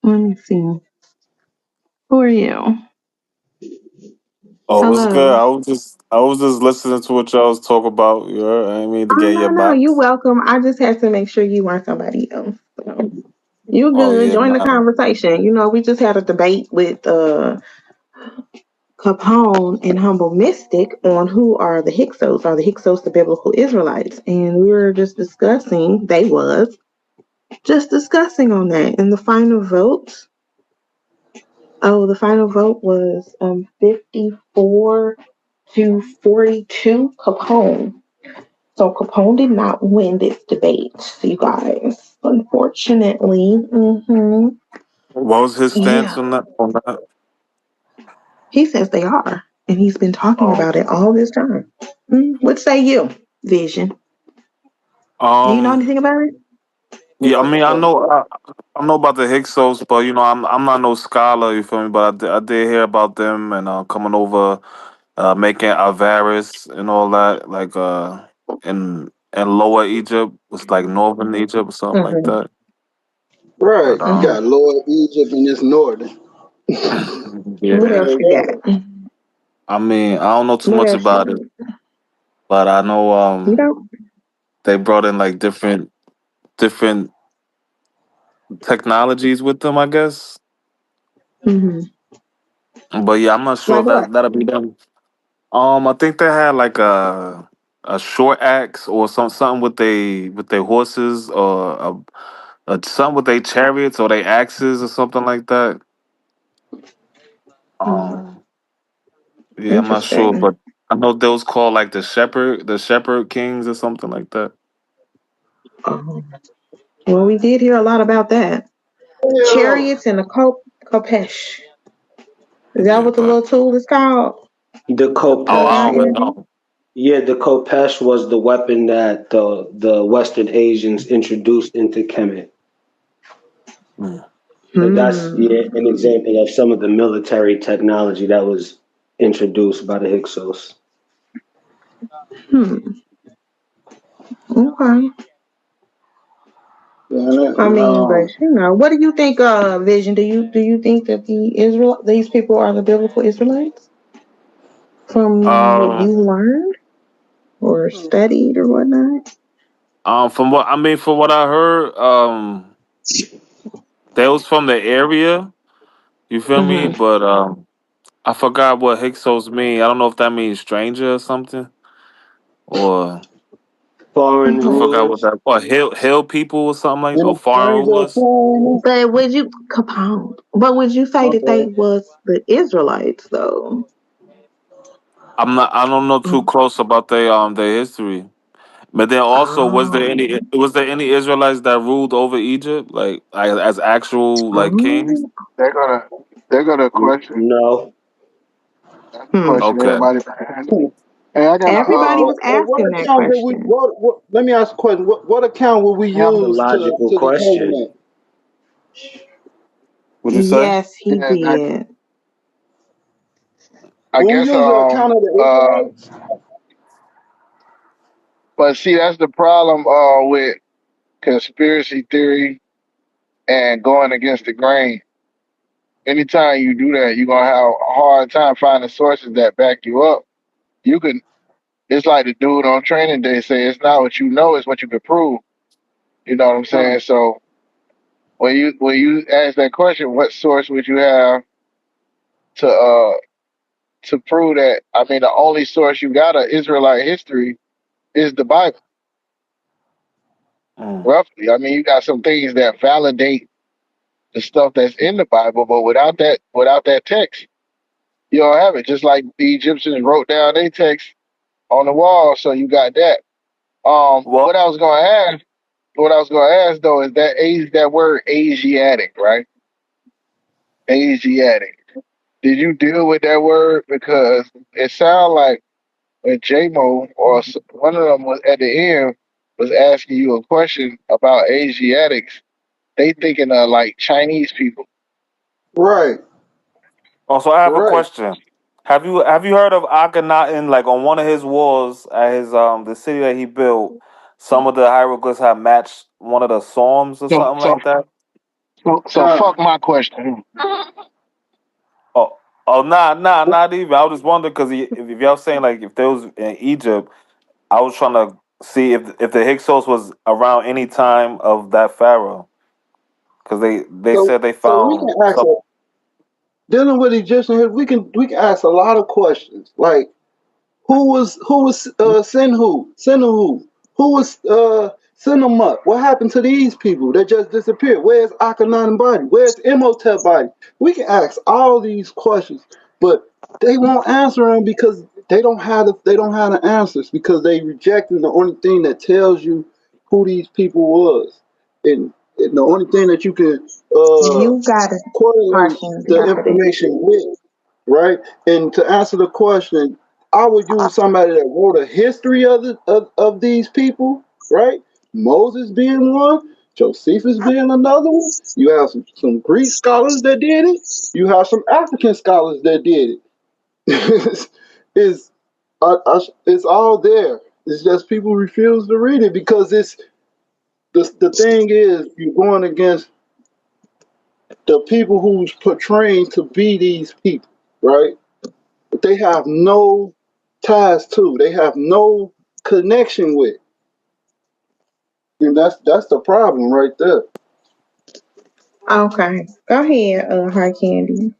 Let me see. Who are you? Oh, what's good? Hello. I was just listening to what y'all was talking about. Yeah, I didn't mean to Oh get your no, you box. welcome. I just had to make sure you weren't somebody else. So, you Oh good. yeah, Join the nah. conversation. You know, we just had a debate with Capone and Humble Mystic on who are the Hyksos. Are the Hyksos the biblical Israelites? And we were just discussing, they was just discussing on that. And the final vote, the final vote was 54 to 42 Capone. So Capone did not win this debate, you guys. Unfortunately. What was his stance Yeah. on that? On that? He says they are. And he's been talking Oh, about it all this time. What say you, Vision? Do you know um, anything about it? yeah. I mean, I know about the Hyksos, but you know, I'm not no scholar. You feel me? But I did hear about them and coming over, making Avaris and all that, like in Lower Egypt, was like Northern Egypt or something like Mm-hmm. that. Right. But You got Lower Egypt and it's northern. What yeah. else you got? I mean, I don't know too What much else about it, you got? but I know You know? they brought in like different technologies with them, I guess. Mm-hmm. But yeah, I'm not sure Like if what? that'll be them. I think they had like a short axe or something with they horses or something with their chariots or their axes or something like that. Mm, Um, yeah, I'm not sure, interesting. but I know those called like the shepherd kings or something like that. Um, well, we did hear a lot about that. Yeah. Chariots and the Kopesh. Is that Yeah, what the but little tool is called? The oh, What I y'all Kopesh don't was interview? know. yeah, the Kopesh was the weapon that the Western Asians introduced into Kemet. Mm. So that's Hmm. yeah an example of some of the military technology that was introduced by the Hyksos. Hmm. Okay. I And mean, but what do you think, Vision? Do you think that these people are the biblical Israelites from what Um, you learned or studied or whatnot? from what I heard, they was from the area. You feel me? Mm-hmm. But I forgot what Hyksos mean. I don't know if that means stranger or something, or Foreign I forgot what rulers. that. Or hill people or something like, and or a foreign stranger rulers. upon But would you Capone? But would you say that they okay. was the Israelites though? I'm not. I don't know too Mm. close about their history. But then also, Oh. was there any Israelites that ruled over Egypt, like as actual like kings? Oh. They're gonna they're gonna question. No, That's the Hmm. question Okay. everybody been asking. Hey, I got a Everybody was What asking that account did we question. what let me ask a question. What account would we it's a use logical to determine question. that? What'd you say? Yes, he yeah. That did. I When we guess use the account of the Israelites? but see that's the problem with conspiracy theory and going against the grain. Anytime you do that, you're gonna have a hard time finding sources that back you up. You can. It's like the dude on Training Day say, "It's not what you know, it's what you can prove." You know what I'm saying? So when you ask that question, what source would you have to to prove that? I mean, the only source you got of Israelite history is the Bible, Mm. roughly. I mean, you got some things that validate the stuff that's in the Bible, but without that text, you don't have it. Just like the Egyptians wrote down their text on the wall, so you got that. Well, What I was gonna ask though is that word Asiatic, right? Asiatic. Did you deal with that word because it sounded like when JMO or one of them was at the end? was asking you a question about Asiatics, they thinking of like Chinese people. Right. Also, I have a Right. question. Have you heard of Akhenaten? Like on one of his walls at his the city that he built, some of the hieroglyphs have matched one of the psalms or So something so like that. so fuck my question. Oh, not even. I was just wondering because if y'all saying like if there was in Egypt, I was trying to see if the Hyksos was around any time of that pharaoh because they So said they so we found can ask some. dealing with Egyptian history, we can ask a lot of questions. Like who was Sinhu? Sinuhu? Who was Sinamut? What happened to these people that just disappeared? Where's Akhenaten body? Where's Imhotep body? We can ask all these questions, but they won't answer them because they don't have the answers because they rejecting the only thing that tells you who these people was, and the only thing that you can You got it, correlate Hakeem, the after this. information with, right? And to answer the question, I would use somebody that wrote a history of these people, right? Moses being one, Josephus being another one. You have some Greek scholars that did it. You have some African scholars that did it. it's, it's all there. It's just people refuse to read it because it's the thing is you're going against the people who's portraying to be these people, right? But they have no ties to, they have no connection with. And that's the problem right there. Okay, go ahead, Hard Candy.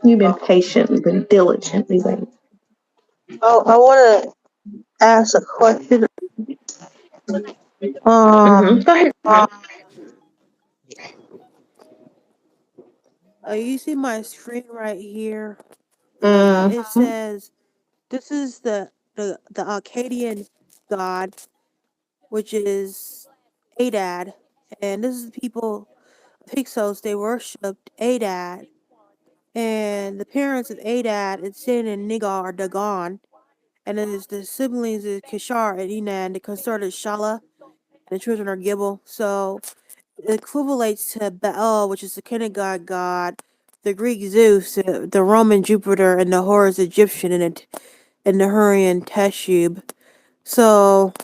You've been patiently, diligently waiting. Oh, I want to ask a question. Go ahead. You see my screen right here. Mm, It says this is the Akkadian god, which is Adad, and this is the people of Hyksos. They worshipped Adad, and the parents of Adad is Sin and Nigar are Dagon, and then there's the siblings of Kishar and Enan. The consorted Shala, and the children are Gibel. So it equivalates to Baal, which is the Canaan god, the Greek Zeus, the Roman Jupiter, and the Horus Egyptian, and the Hurrian Teshub. So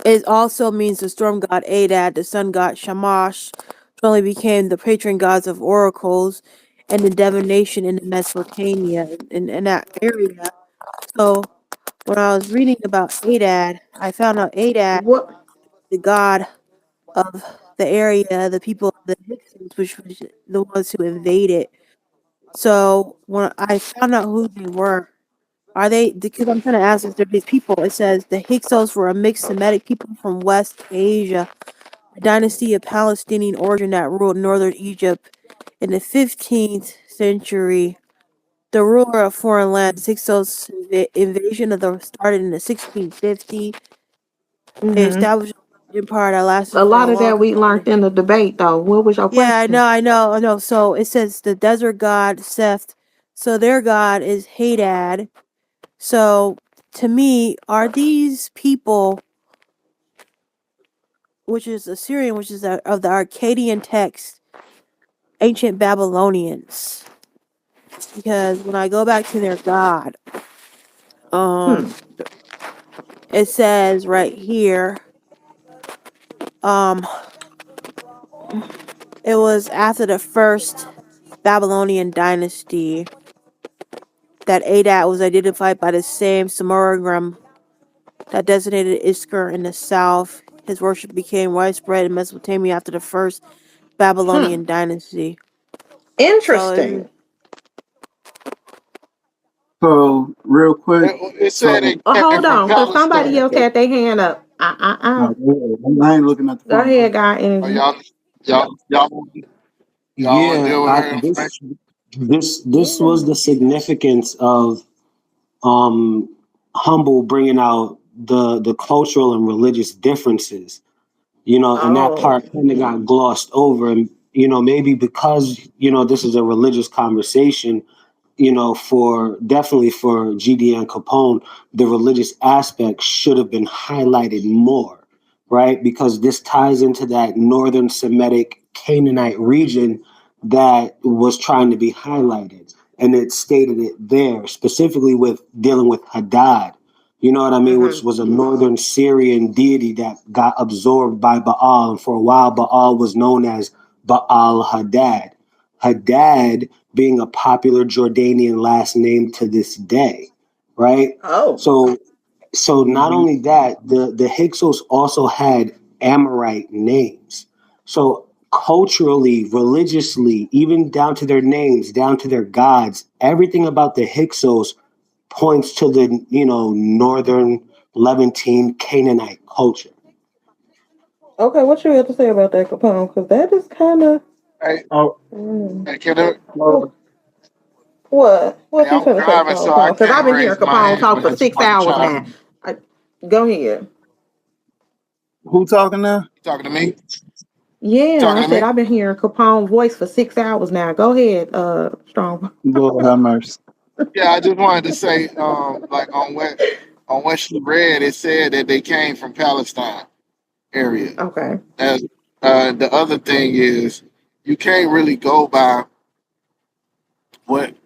it also means the storm god Adad, the sun god Shamash, only became the patron gods of oracles and the divination in the Mesopotamia in that area. So when I was reading about Adad, I found out Adad, what? the god of the area, the people of the Hyksos, which was the ones who invaded. So when I found out who they were, are they? Because I'm trying to ask if they're these people. It says the Hyksos were a mixed Semitic people from West Asia, a dynasty of Palestinian origin that ruled northern Egypt in the 15th century. The ruler of foreign lands, Hyksos invasion of the started in the 1650. They Mm-hmm. established an empire that lasted A for a lot of long that we learned time. in the debate, though. What was your Yeah, question? I know. So it says the desert god Seth. So their god is Hadad. So to me, are these people, which is Assyrian, which is of the Akkadian text, ancient Babylonians? Because when I go back to their god, Hmm. it says right here, um, it was after the first Babylonian dynasty that Adad was identified by the same Samaragram that designated Iskar in the south. His worship became widespread in Mesopotamia after the first Hmm. Babylonian dynasty. So, Interesting. So real quick, It said so they came Hold from on, because somebody Palestine. else had their hand up. I ain't looking at the Go phone. ahead, God Oh, energy. y'all want to Yeah, deal with her information? this Yeah. was the significance of Humble bringing out the cultural and religious differences, and that Oh. part kind of got glossed over. And maybe because this is a religious conversation, definitely for GD and Capone, the religious aspect should have been highlighted more, right? Because this ties into that northern Semitic Canaanite region that was trying to be highlighted. And it stated it there, specifically with dealing with Hadad, you know what I mean, which was a northern Syrian deity that got absorbed by Baal. And for a while, Baal was known as Baal Hadad. Hadad being a popular Jordanian last name to this day, right? Oh. So not only that, the Hyksos also had Amorite names. So culturally, religiously, even down to their names, down to their gods, everything about the Hyksos points to the northern Levantine Canaanite culture. Okay, what you have to say about that, Capone? Because that is kind of. Hey, Oh, hey, can I, oh, What? What hey, you I'm finna say, driving, so I Capone? Because I've can't been hearing raise my Capone hand, talk but for I just 6 hours want to now. Go ahead. who talking now? You talking to me? Yeah, Talking I to said me? I've been hearing Capone voice for 6 hours now. Go ahead, Strong. Lord have mercy. Yeah, I just wanted to say, like on what she read, it said that they came from Palestine area. Okay. As the other thing is, you can't really go by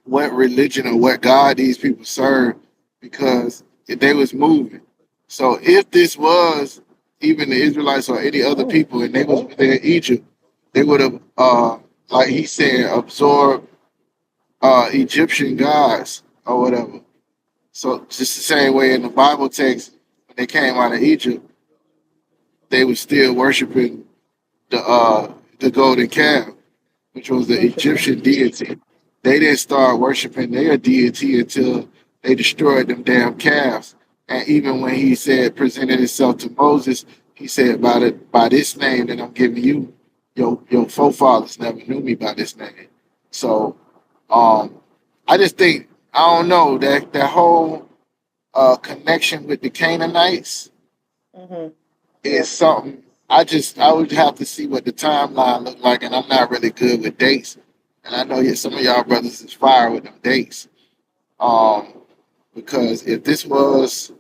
what religion or what God these people serve because they was moving. So if this was even the Israelites or any other people and they was within Egypt, they would have like he said, absorbed Egyptian gods or whatever. So just the same way in the Bible text, when they came out of Egypt, they were still worshiping the golden calf, which was the Interesting. Egyptian deity. They didn't start worshiping their deity until they destroyed them damn calves. And even when he said presented himself to Moses, he said by this name that I'm giving you, your forefathers never knew me by this name. So I just think I don't know that whole connection with the Canaanites Mm-hmm. is something. I would have to see what the timeline looked like, and I'm not really good with dates. And I know some of y'all brothers is fire with them dates. Um, because if this was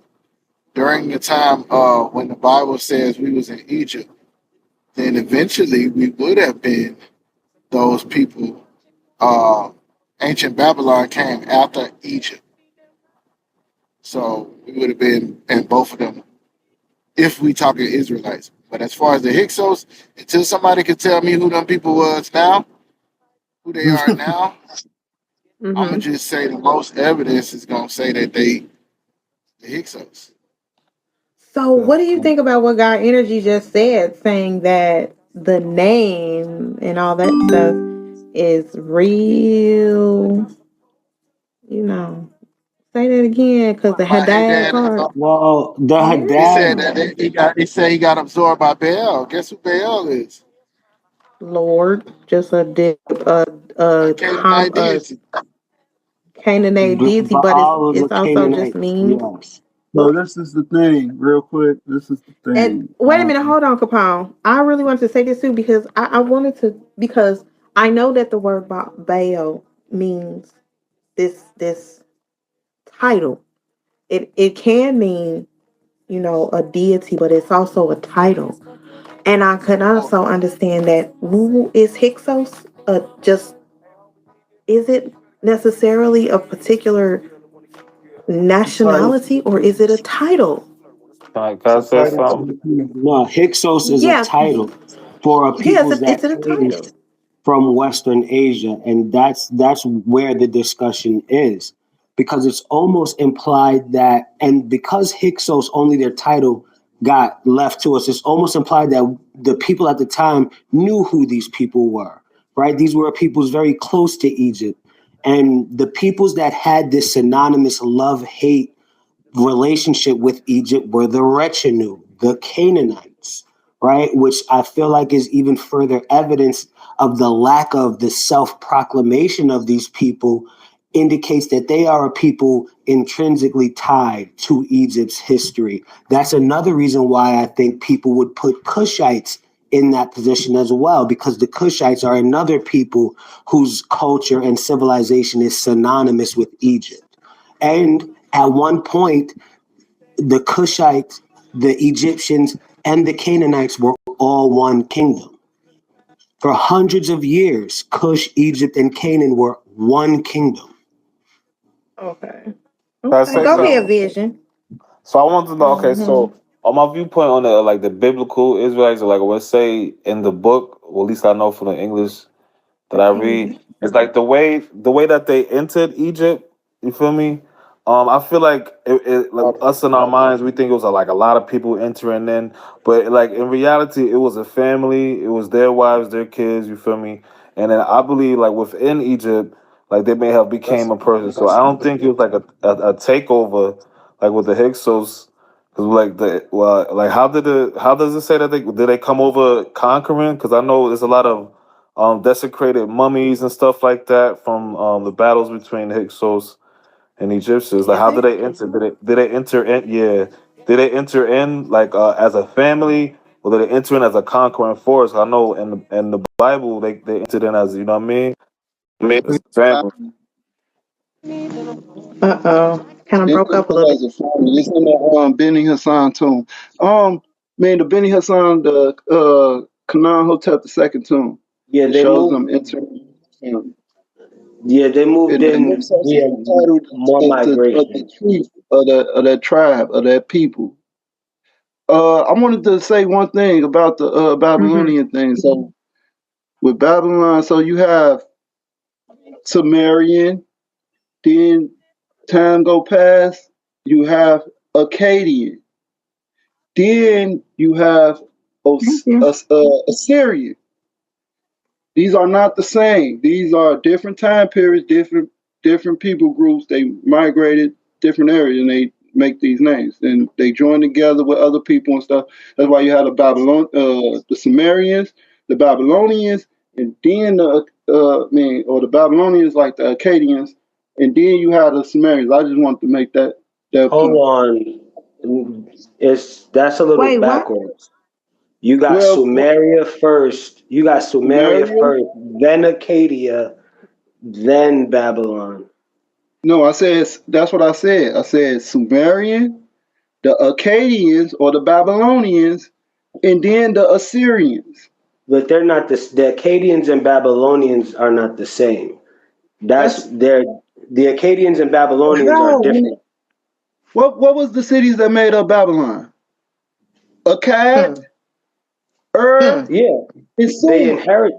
during the time when the Bible says we was in Egypt, then eventually we would have been those people. Uh, Ancient Babylon came after Egypt, so we would have been in both of them if we talking Israelites. But as far as the Hyksos, until somebody could tell me who them people was now, who they are now, I'm gonna Mm-hmm. just say the most evidence is gonna say that they the Hyksos. So, what do you think about what God Energy just said, saying that the name and all that stuff is real? You know, say that again, because the My hey Hadad dad, part. Well, the he said Hadad, that he said he got absorbed by Baal. Guess who Baal is? Lord, just A a Canaanite deity. Canaanite deity, but Baal was it's a also just Canaanite. means. Yes. So this is the thing, real quick. This is the And thing. wait a minute, hold on, Capone. I really wanted to say this too because I wanted to because I know that the word Baal means this title. It can mean a deity, but it's also a title. And I could Oh, also understand that who is Hyksos? Just is it necessarily a particular The title, nationality or is it a title? Like I the said title to something. the king. No, Hyksos is a Yeah, title for a yes, peoples that it's a came title. from Western Asia, and that's where the discussion is, because it's almost implied that, and because Hyksos only their title got left to us, it's almost implied that the people at the time knew who these people were, right? These were peoples very close to Egypt, and the peoples that had this synonymous love hate relationship with Egypt were the retinue, the Canaanites, right? Which I feel like is even further evidence of the lack of the self proclamation of these people, indicates that they are a people intrinsically tied to Egypt's history. That's another reason why I think people would put Kushites in that position as well, because the Kushites are another people whose culture and civilization is synonymous with Egypt. And at one point, the Kushites, the Egyptians, and the Canaanites were all one kingdom. For hundreds of years, Kush, Egypt, and Canaan were one kingdom. Okay. Can I say Go ahead, something? Vision. So I want to know. Okay, so on my viewpoint on the like the biblical Israelites, or like let's say in the book, or at least I know from the English that I read, it's like the way that they entered Egypt. You feel me? I feel like like us in our minds, we think it was like a lot of people entering in, but like in reality, it was a family. It was their wives, their kids. You feel me? And then I believe like within Egypt, like they may have became a person. So I don't think it was like a takeover, like with the Hyksos. Cause like like how does it say that did they come over conquering? Because I know there's a lot of desecrated mummies and stuff like that from the battles between Hyksos and Egyptians. Like, how did they enter? Did they enter in? Yeah, did they enter in like as a family, or did they enter in as a conquering force? I know in the Bible they entered in as, you know what I mean? As a family. Kind of broke up a little bit. As a family. It's in the Benny Hassan tomb. Man, the Benny Hassan, the Canaan Hotep II tomb. Yeah, It they shows moved. them entering. Yeah, they moved And in Hyksos is via entitled more of the migration. chief of that tribe of that people. I wanted to say one thing about the Babylonian thing. So with Babylon, so you have Sumerian, then time go past, you have Akkadian, then you have Assyrian. These are not the same. These are different time periods, different people groups. They migrated different areas and they make these names and they join together with other people and stuff. That's why you have the Sumerians, the Babylonians, and then the Babylonians like the Akkadians, and then you have the Sumerians. I just want to make that Hold point. on, that's a little Wait, what? backwards. You got Well, Sumeria first. You got Sumeria Sumeria. first, then Acadia, then Babylon. No, I said that's what I said. I said Sumerian, the Akkadians or the Babylonians, and then the Assyrians. But they're not the Akkadians and Babylonians are not the same. That's The Akkadians and Babylonians are how. different. What was the cities that made up Babylon? Akkad, Ur, Yeah. and They Sumer.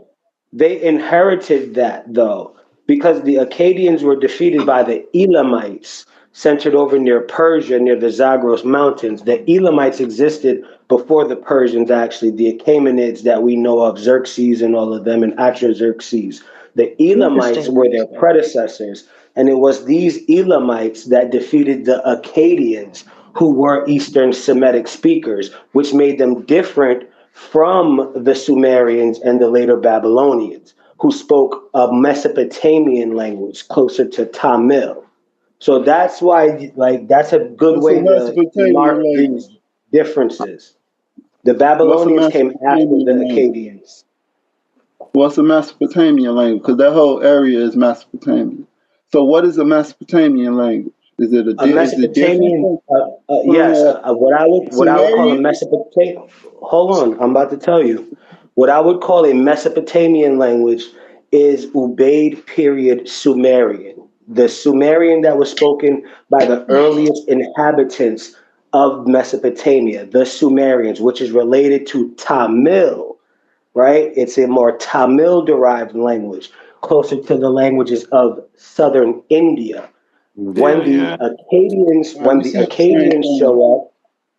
inherited that though, because the Akkadians were defeated by the Elamites, centered over near Persia, near the Zagros Mountains. The Elamites existed before the Persians, actually, the Achaemenids that we know of, Xerxes and all of them, and Artaxerxes. The Elamites were their predecessors, and it was these Elamites that defeated the Akkadians, who were Eastern Semitic speakers, which made them different from the Sumerians and the later Babylonians, who spoke a Mesopotamian language closer to Tamil. So that's why, like, that's a good What's a way to Mesopotamian mark language? these differences. The What's a Babylonians came after Mesopotamian the language? Akkadians. What's a Mesopotamian language? Because that whole area is Mesopotamia. So what is a Mesopotamian language? Is it A different Mesopotamian, yes, from what I would call a Sumerian? Mesopotamian. Hold on, I'm about to tell you. What I would call a Mesopotamian language is Ubaid period Sumerian. The Sumerian that was spoken by the earliest inhabitants of Mesopotamia, the Sumerians, which is related to Tamil, right? It's a more Tamil derived language, closer to the languages of southern India. Yeah, yeah. When We the said the same Akkadians thing. show up,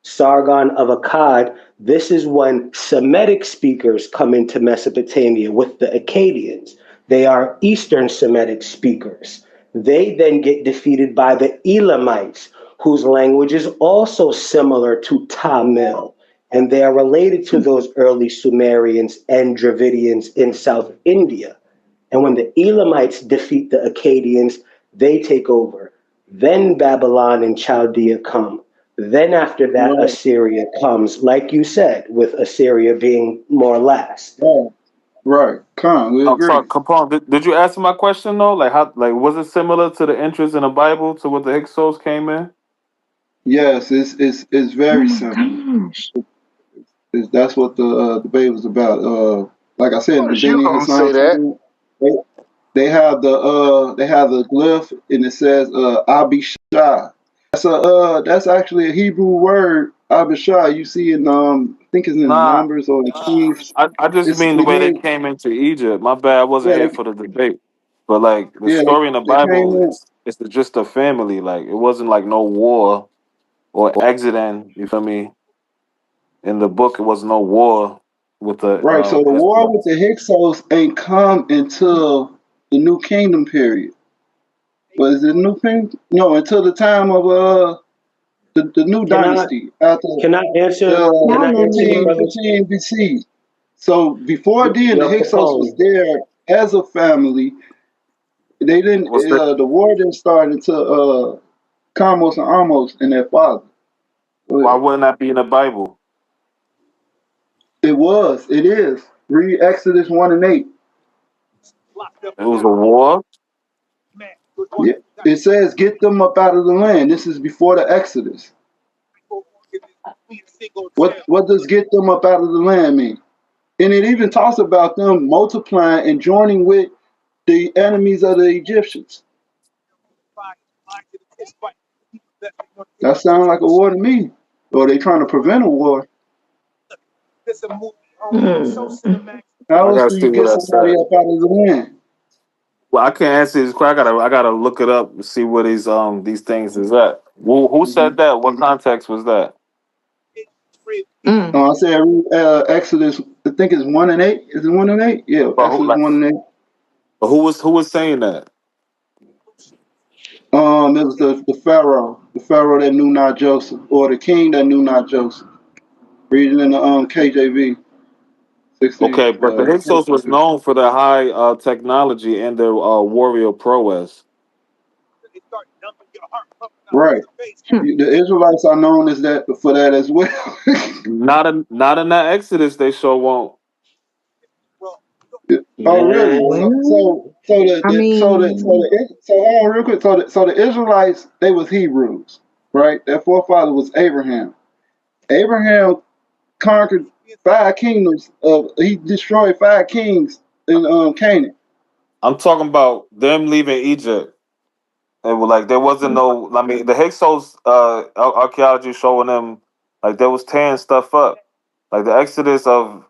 Sargon of Akkad, this is when Semitic speakers come into Mesopotamia with the Akkadians. They are Eastern Semitic speakers. They then get defeated by the Elamites, whose language is also similar to Tamil, and they are related to those early Sumerians and Dravidians in South India. And when the Elamites defeat the Akkadians, they take over. Then Babylon and Chaldea come. Then after that, Right. Assyria comes, like you said, with Assyria being more last. Right. Con, we I'm sorry, agree. Capone. Did you answer my question though? Like how? Like was it similar to the entrance in the Bible to what the Hyksos came in? Yes, it's Oh very my simple. gosh. That's what the debate was about. Like I Of said, course, you Rabbinian gonna say Hassan, that. they, they have the glyph and it says Abishai. That's actually a Hebrew word, Abishai. You see in I think it's in Nah, Numbers or in Kings. I just It's mean the it way they means came into Egypt. My bad, I wasn't yeah here for the debate. But like the yeah story in the they came Bible, in it's just a family. Like it wasn't like no war or exiting. You feel me? In the book, it was no war with the right. So the war with Israelites. the Hyksos ain't come until the New Kingdom period. But is it New Kingdom? No, until the time of the new Can I dynasty after can I answer can I Y'all let answer me the 15, brothers? 15 BC. So before then, the Your Hyksos was Capone. there as a family. They didn't. Was that The war didn't start until Kamos and Amos and their father. Go why ahead. wouldn't that be in the Bible? It was. It is. Read Exodus 1 and 8. It was a war. Yeah. It says, "Get them up out of the land." This is before the Exodus. What does "get them up out of the land" mean? And it even talks about them multiplying and joining with the enemies of the Egyptians. That sounds like a war to me. Or they trying to prevent a war. How I else gotta do see you what get I somebody said. up out of the land? Well, I can't answer this question. I gotta look it up and see where these things is at. Who Mhm. said that? What context was that? Mm. I said Exodus, I think it's 1 and 8. Is it 1 and 8? Yeah, But who Exodus like 1 and 8. but who was saying that? It was the Pharaoh that knew not Joseph, or the king that knew not Joseph. Reading in the KJV 16. Okay, but the Hyksos was known for their high technology and their warrior prowess. Right. The Israelites are known as that for that as well. Not in that Exodus. They sure won't. Oh, really? Man, Well, I mean, So hold on real quick. So the Israelites, they was Hebrews, right? Their forefather was Abraham. Abraham conquered 5 kingdoms. He destroyed 5 kings in Canaan. I'm talking about them leaving Egypt. It was like there wasn't no. I mean, the Hyksos archaeology showing them like they was tearing stuff up. Like the Exodus of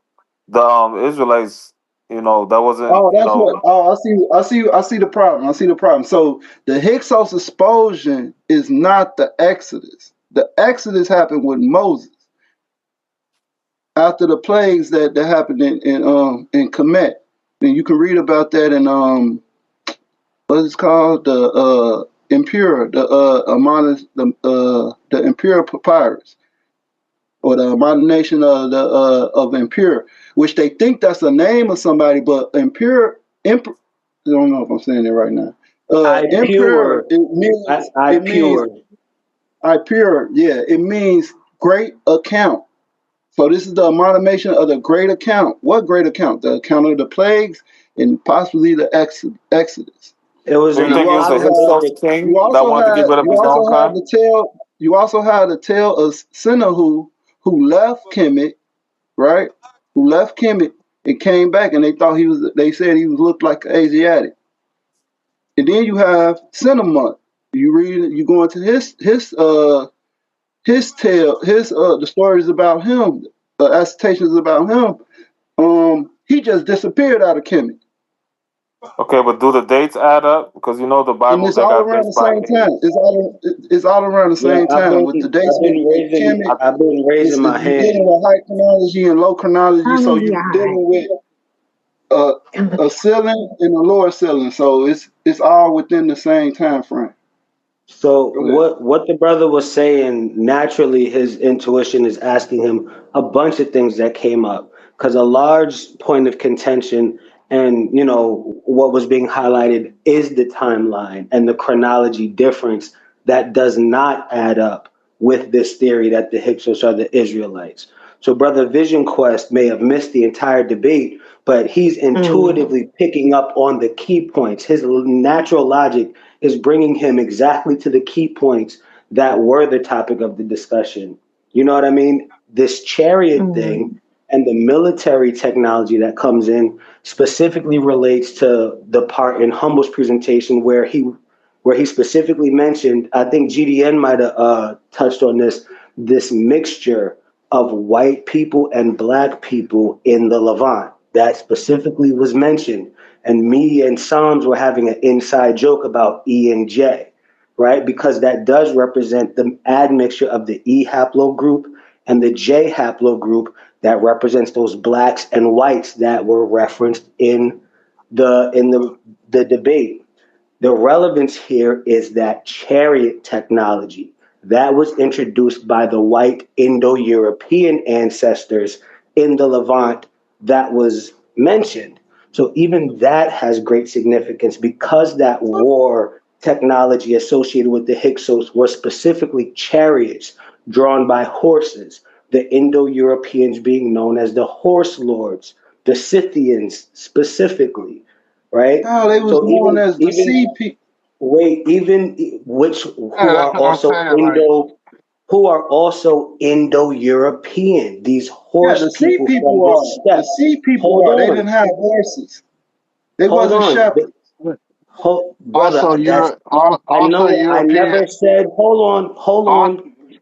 the Israelites. That wasn't. Oh, that's what. Oh, I see the problem. I see the problem. So the Hyksos expulsion is not the Exodus. The Exodus happened with Moses after the plagues that happened in Kemet. And you can read about that in what is called the impure the impure papyrus, or the abomination of impure, which they think that's the name of somebody, but I don't know if I'm saying it right now. I Impure, pure. I, I it means pure. I pure, yeah, it means great account. So this is the amalgamation of the great account. What great account? The account of the plagues and possibly the Exodus. It was So an you And think it was the apocalyptic. Hyksos king that wanted to get rid of his own kind? you also had the tale of Sinehu, who left Kemet, right? Who left Kemet and came back, and they said he was looked like an Asiatic. And then you have Cinnamon. You go into his tale, the stories about him, assertions about him. He just disappeared out of Kemet. Okay, but do the dates add up? Because the And Bible it's they all got around dates the by same time. age. It's all around the Yeah, same time. With the dates Kemet, I've been raising my you're dealing hand. with high chronology and low chronology, how so gonna be you're all right. dealing with a ceiling and a lower ceiling. So it's all within the same time frame. So Go ahead. what the brother was saying, naturally his intuition is asking him a bunch of things that came up. Because a large point of contention and what was being highlighted is the timeline and the chronology difference that does not add up with this theory that the Hyksos are the Israelites. So Brother Vision Quest may have missed the entire debate, but he's intuitively picking up on the key points. His natural logic is bringing him exactly to the key points that were the topic of the discussion. You know what I mean? This chariot thing and the military technology that comes in specifically relates to the part in Humble's presentation where he specifically mentioned, I think GDN might have touched on this mixture of white people and black people in the Levant. That specifically was mentioned. And me and Psalms were having an inside joke about E and J, right? Because that does represent the admixture of the E haplogroup and the J haplogroup that represents those blacks and whites that were referenced in the debate. The relevance here is that chariot technology that was introduced by the white Indo-European ancestors in the Levant that was mentioned. So even that has great significance because that war technology associated with the Hyksos was specifically chariots drawn by horses, the Indo-Europeans being known as the horse lords, the Scythians specifically, right? Oh, they was So known as the even sea people. wait, even which Yeah, who that's are what I'm also saying. Like, Indo-European, these Yeah, horse the sea people from people the are. The steppe. sea people Hold are. They on, didn't have horses. They hold wasn't on. shepherds. Brother, also, that's I also know I European. never said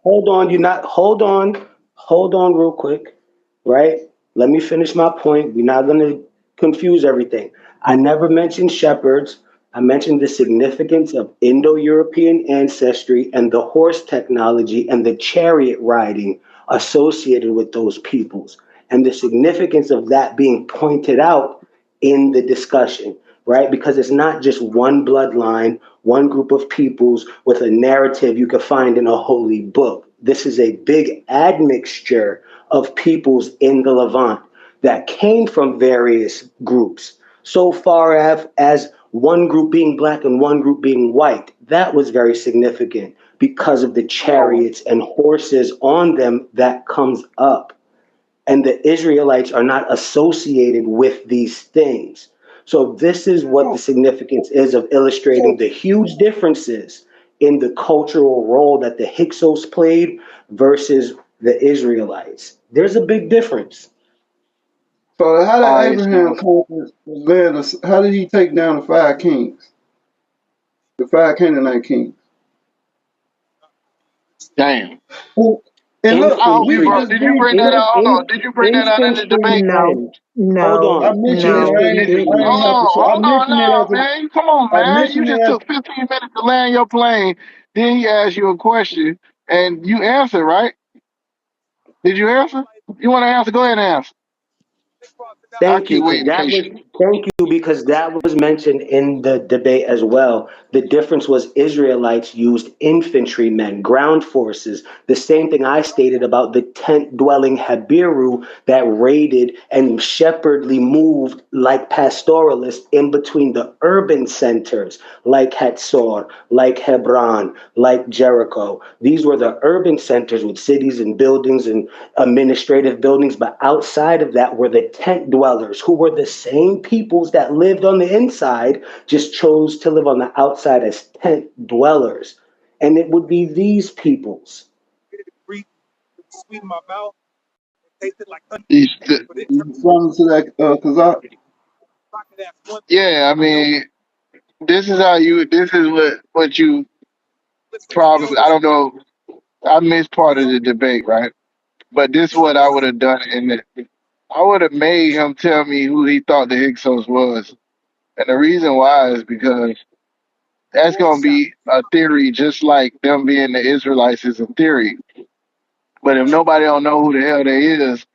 hold on, you not hold on real quick, right? Let me finish my point. We're not gonna confuse everything. I never mentioned shepherds. I mentioned the significance of Indo-European ancestry and the horse technology and the chariot riding associated with those peoples, and the significance of that being pointed out in the discussion, right? Because it's not just one bloodline, one group of peoples with a narrative you can find in a holy book. This is a big admixture of peoples in the Levant that came from various groups. So far as one group being black and one group being white, that was very significant because of the chariots and horses on them that comes up. And the Israelites are not associated with these things. So this is what the So, significance is of illustrating so, the huge differences in the cultural role that the Hyksos played versus the Israelites. There's a big difference. so how All did right, Abraham so conquer the land? How did he take down the five kings, the five Canaanite kings? damn. Who- And look, I hope we you Infantry, can brought. just Did you read. bring that in, out? Hold on. in, Did you bring that out in the infantry debate? No, men. Hold I no, on, mentioned it. no. I Hold ain't have to on, say. I hold on mentioned it now, as a. man. Come on, I man. You mentioned it just as. took 15 minutes to land your plane. Then he asked you a question, and you answered, right? Did you answer? You want to answer? Go ahead and answer. I Thank you, keep because waiting that was patiently. thank you because that was mentioned in the debate as well. The difference was Israelites used infantrymen, ground forces. The same thing I stated about the tent-dwelling Habiru that raided and shepherdly moved like pastoralists in between the urban centers, like Hatzor, like Hebron, like Jericho. These were the urban centers with cities and buildings and administrative buildings, but outside of that were the tent dwellers, who were the same peoples that lived on the inside, just chose to live on the outside as tent dwellers. And it would be these peoples. He's st- You responding to that? Cause yeah, I mean, this is how you. This is what you probably. I don't know. I missed part of the debate, right? But this is what I would have done in it. I would have made him tell me who he thought the Hyksos was. And the reason why is because that's going to be a theory just like them being the Israelites is a theory. But if nobody don't know who the hell they is,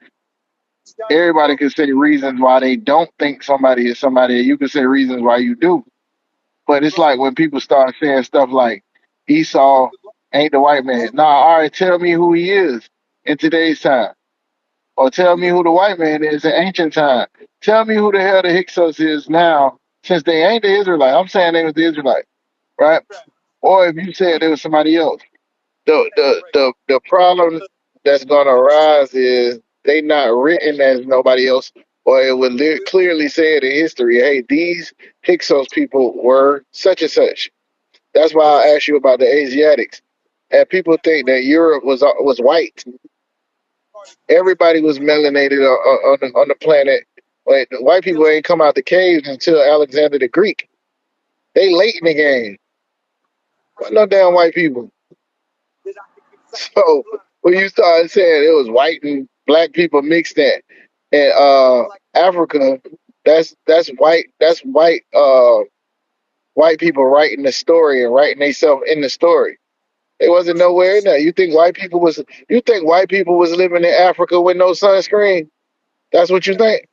everybody can say reasons why they don't think somebody is somebody. You can say reasons why you do. But it's like when people start saying stuff like Esau ain't the white man. Nah, all right, tell me who he is in today's time. Or tell me who the white man is in ancient time. Tell me who the hell the Hyksos is now, since they ain't the Israelite. I'm saying they was the Israelite, right? Or if you said there was somebody else. the problem that's gonna arise is they not written as nobody else, or it would clearly say it in history. Hey, these Hyksos people were such and such. That's why I asked you about the Asiatics. And people think that Europe was white. Everybody was melanated on the planet. Wait, the white people ain't come out the caves until Alexander the Greek. They late in the game. But no damn white people. So when you started saying it was white and black people mixed in Africa, that's white people writing the story and writing themselves in the story. It wasn't nowhere in there. You think white people was living in Africa with no sunscreen? That's what you think?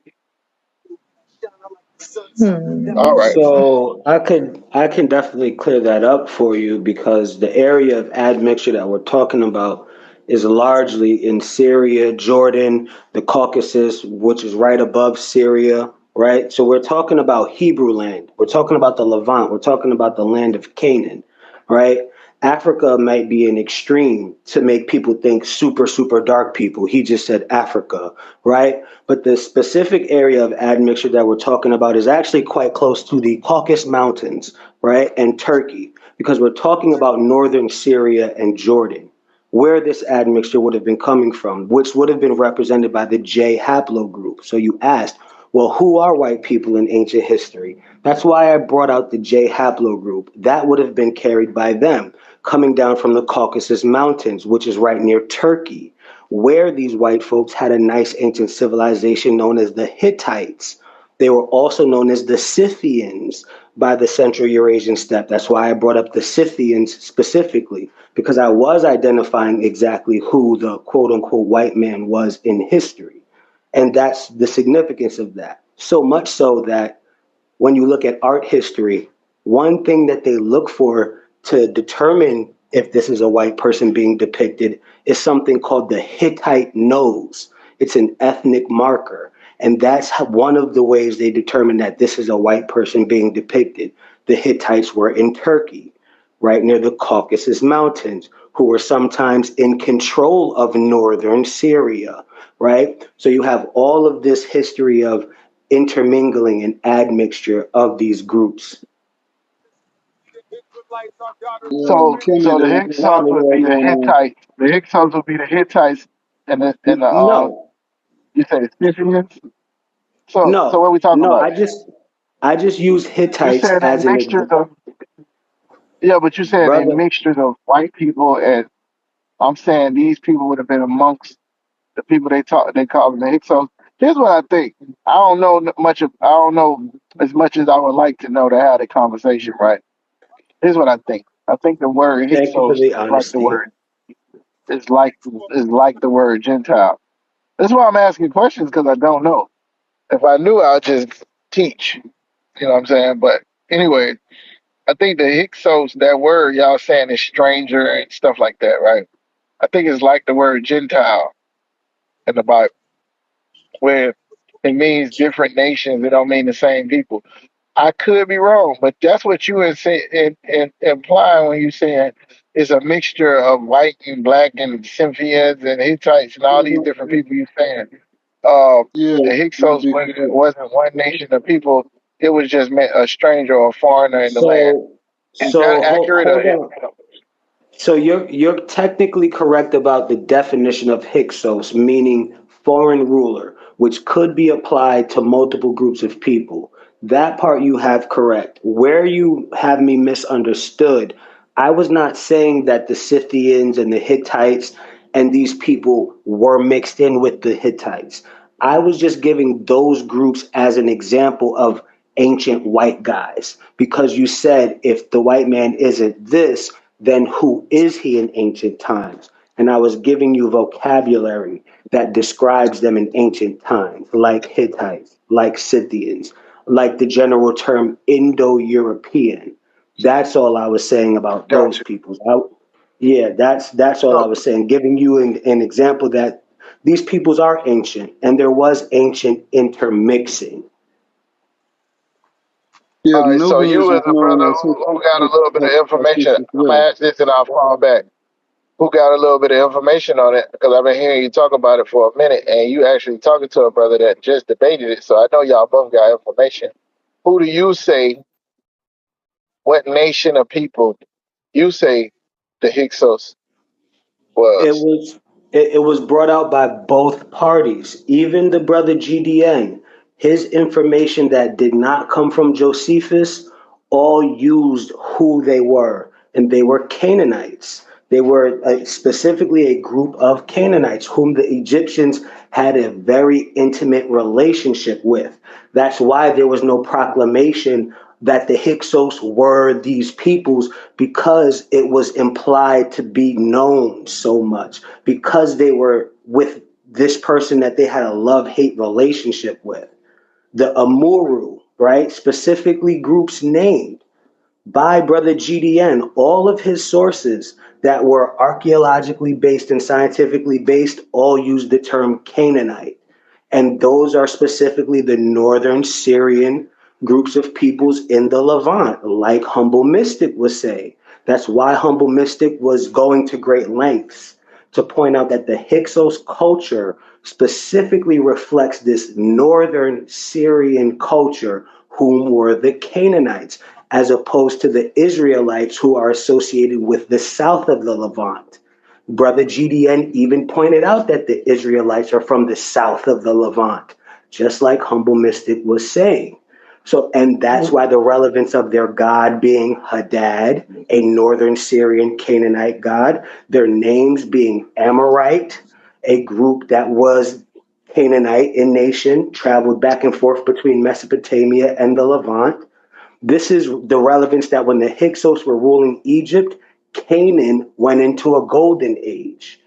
All right. So I can definitely clear that up for you because the area of admixture that we're talking about is largely in Syria, Jordan, the Caucasus, which is right above Syria, right? So we're talking about Hebrew land. We're talking about the Levant. We're talking about the land of Canaan, right? Africa might be an extreme to make people think super, super dark people. He just said Africa, right? But the specific area of admixture that we're talking about is actually quite close to the Caucasus Mountains, right? And Turkey, because we're talking about northern Syria and Jordan, where this admixture would have been coming from, which would have been represented by the J haplogroup. So you asked, well, who are white people in ancient history? That's why I brought out the J haplogroup. That would have been carried by them, coming down from the Caucasus Mountains, which is right near Turkey, where these white folks had a nice ancient civilization known as the Hittites. They were also known as the Scythians by the Central Eurasian steppe. That's why I brought up the Scythians specifically, because I was identifying exactly who the quote unquote white man was in history. And that's the significance of that. So much so that when you look at art history, one thing that they look for to determine if this is a white person being depicted is something called the Hittite nose. It's an ethnic marker. And that's one of the ways they determine that this is a white person being depicted. The Hittites were in Turkey, right near the Caucasus Mountains, who were sometimes in control of northern Syria, right? So you have all of this history of intermingling and admixture of these groups. Yeah, So Kennedy, the let me Hyksos handle would that be the one. Hittites. The Hyksos would be the Hittites and the No, you say Scythians. So what are no, we talking no. about? I just use You Hittites saying they as an mixtures example, of yeah, but you saying they brother. mixtures of white people, and I'm saying these people would have been amongst the people they call them the Hyksos. Here's what I think. I don't know as much as I would like to know to have the conversation, right? Here's what I think. I think the word Thank you for Hyksos the is like the honesty. word is like the word Gentile. That's why I'm asking questions because I don't know. If I knew, I'd just teach. You know what I'm saying? But anyway, I think the Hyksos, that word y'all saying is stranger and stuff like that, right? I think it's like the word Gentile in the Bible, where it means different nations. It don't mean the same people. I could be wrong, but that's what you implying when you saying it's a mixture of white and black and Scythians and Hittites and all these different people. You saying Yeah, the Hyksos wasn't one nation of people; it was just meant a stranger or a foreigner in the land. So, Is that so accurate? Or hold on. So you're technically correct about the definition of Hyksos, meaning foreign ruler, which could be applied to multiple groups of people. That part you have correct. Where you have me misunderstood, I was not saying that the Scythians and the Hittites and these people were mixed in with the Hittites. I was just giving those groups as an example of ancient white guys because you said if the white man isn't this, then who is he in ancient times? And I was giving you vocabulary that describes them in ancient times, like Hittites, like Scythians, like the general term Indo-European. That's all I was saying about those gotcha? people. Yeah, that's all I So, was saying, giving you an example that these peoples are ancient, and there was ancient intermixing. yeah, all the right. So Nubians you as is a brother known as who got a little bit of information, Hyksos as I'm gonna well. ask this and I'll fall back. who got a little bit of information on it, because I've been hearing you talk about it for a minute, and you actually talking to a brother that just debated it, so I know y'all both got information. Who do you say, what nation of people you say the Hyksos It was? was it was brought out by both parties. Even the brother GDN, his information that did not come from Josephus, all used who they were, and they were Canaanites. They were specifically a group of Canaanites whom the Egyptians had a very intimate relationship with. That's why there was no proclamation that the Hyksos were these peoples, because it was implied to be known so much, because they were with this person that they had a love-hate relationship with. The Amuru, right? Specifically groups named by Brother GDN, all of his sources that were archaeologically based and scientifically based all use the term Canaanite. And those are specifically the northern Syrian groups of peoples in the Levant, like Humble Mystic was saying. That's why Humble Mystic was going to great lengths to point out that the Hyksos culture specifically reflects this northern Syrian culture, whom were the Canaanites, as opposed to the Israelites who are associated with the south of the Levant. Brother GDN even pointed out that the Israelites are from the south of the Levant, just like Humble Mystic was saying. So, and that's why the relevance of their god being Hadad, a northern Syrian Canaanite god, their names being Amorite, a group that was Canaanite in nation, traveled back and forth between Mesopotamia and the Levant. This is the relevance that when the Hyksos were ruling Egypt, Canaan went into a golden age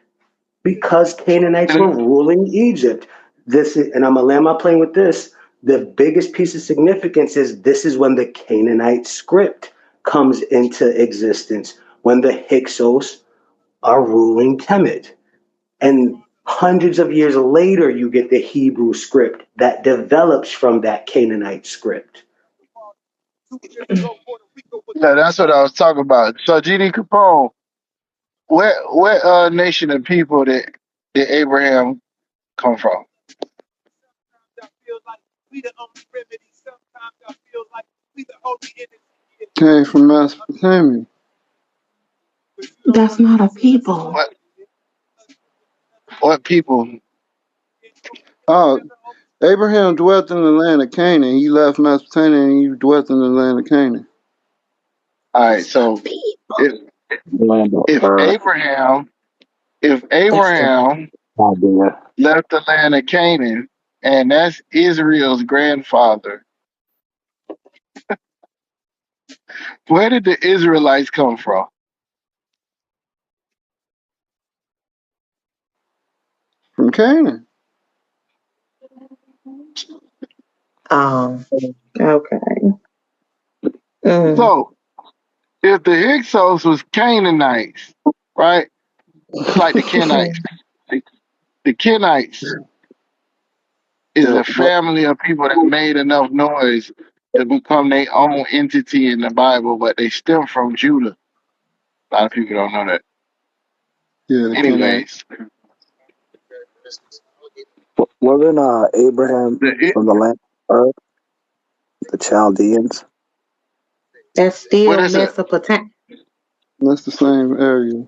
because Canaanites were ruling Egypt. This is, and I'm gonna land my plane with this. The biggest piece of significance is this is when the Canaanite script comes into existence, when the Hyksos are ruling Kemet. And hundreds of years later, you get the Hebrew script that develops from that Canaanite script. Yeah, that's what I was talking about. So, GD Capone, what nation of people did Abraham come from? Came from Mesopotamia. That's not a people. What people? Oh, Abraham dwelt in the land of Canaan. He left Mesopotamia and he dwelt in the land of Canaan. All right, so if if Abraham left the land of Canaan, and that's Israel's grandfather, where did the Israelites come from? From Canaan. Oh, okay. Mm. So if the Hyksos was Canaanites, right? It's like the Kenites. The Kenites is a family of people that made enough noise to become their own entity in the Bible, but they stem from Judah. A lot of people don't know that. Yeah, the Canaanites. Anyways, Wasn't Abraham the, from the land of Ur, the Chaldeans? That's still what is it? Mesopotamia. That's the same area.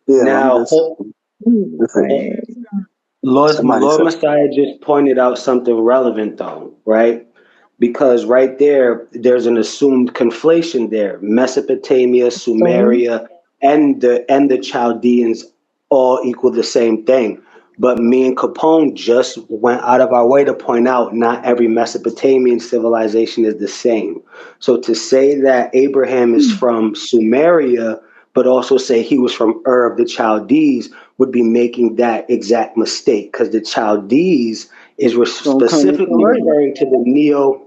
Yeah, I'm Now, just somebody Lord said. Messiah just pointed out something relevant, though, right? Because right there, there's an assumed conflation there. Mesopotamia, Sumeria, and the Chaldeans all equal the same thing. But me and Capone just went out of our way to point out not every Mesopotamian civilization is the same. So to say that Abraham is from Sumeria, but also say he was from Ur of the Chaldees, would be making that exact mistake, because the Chaldees is specifically referring to the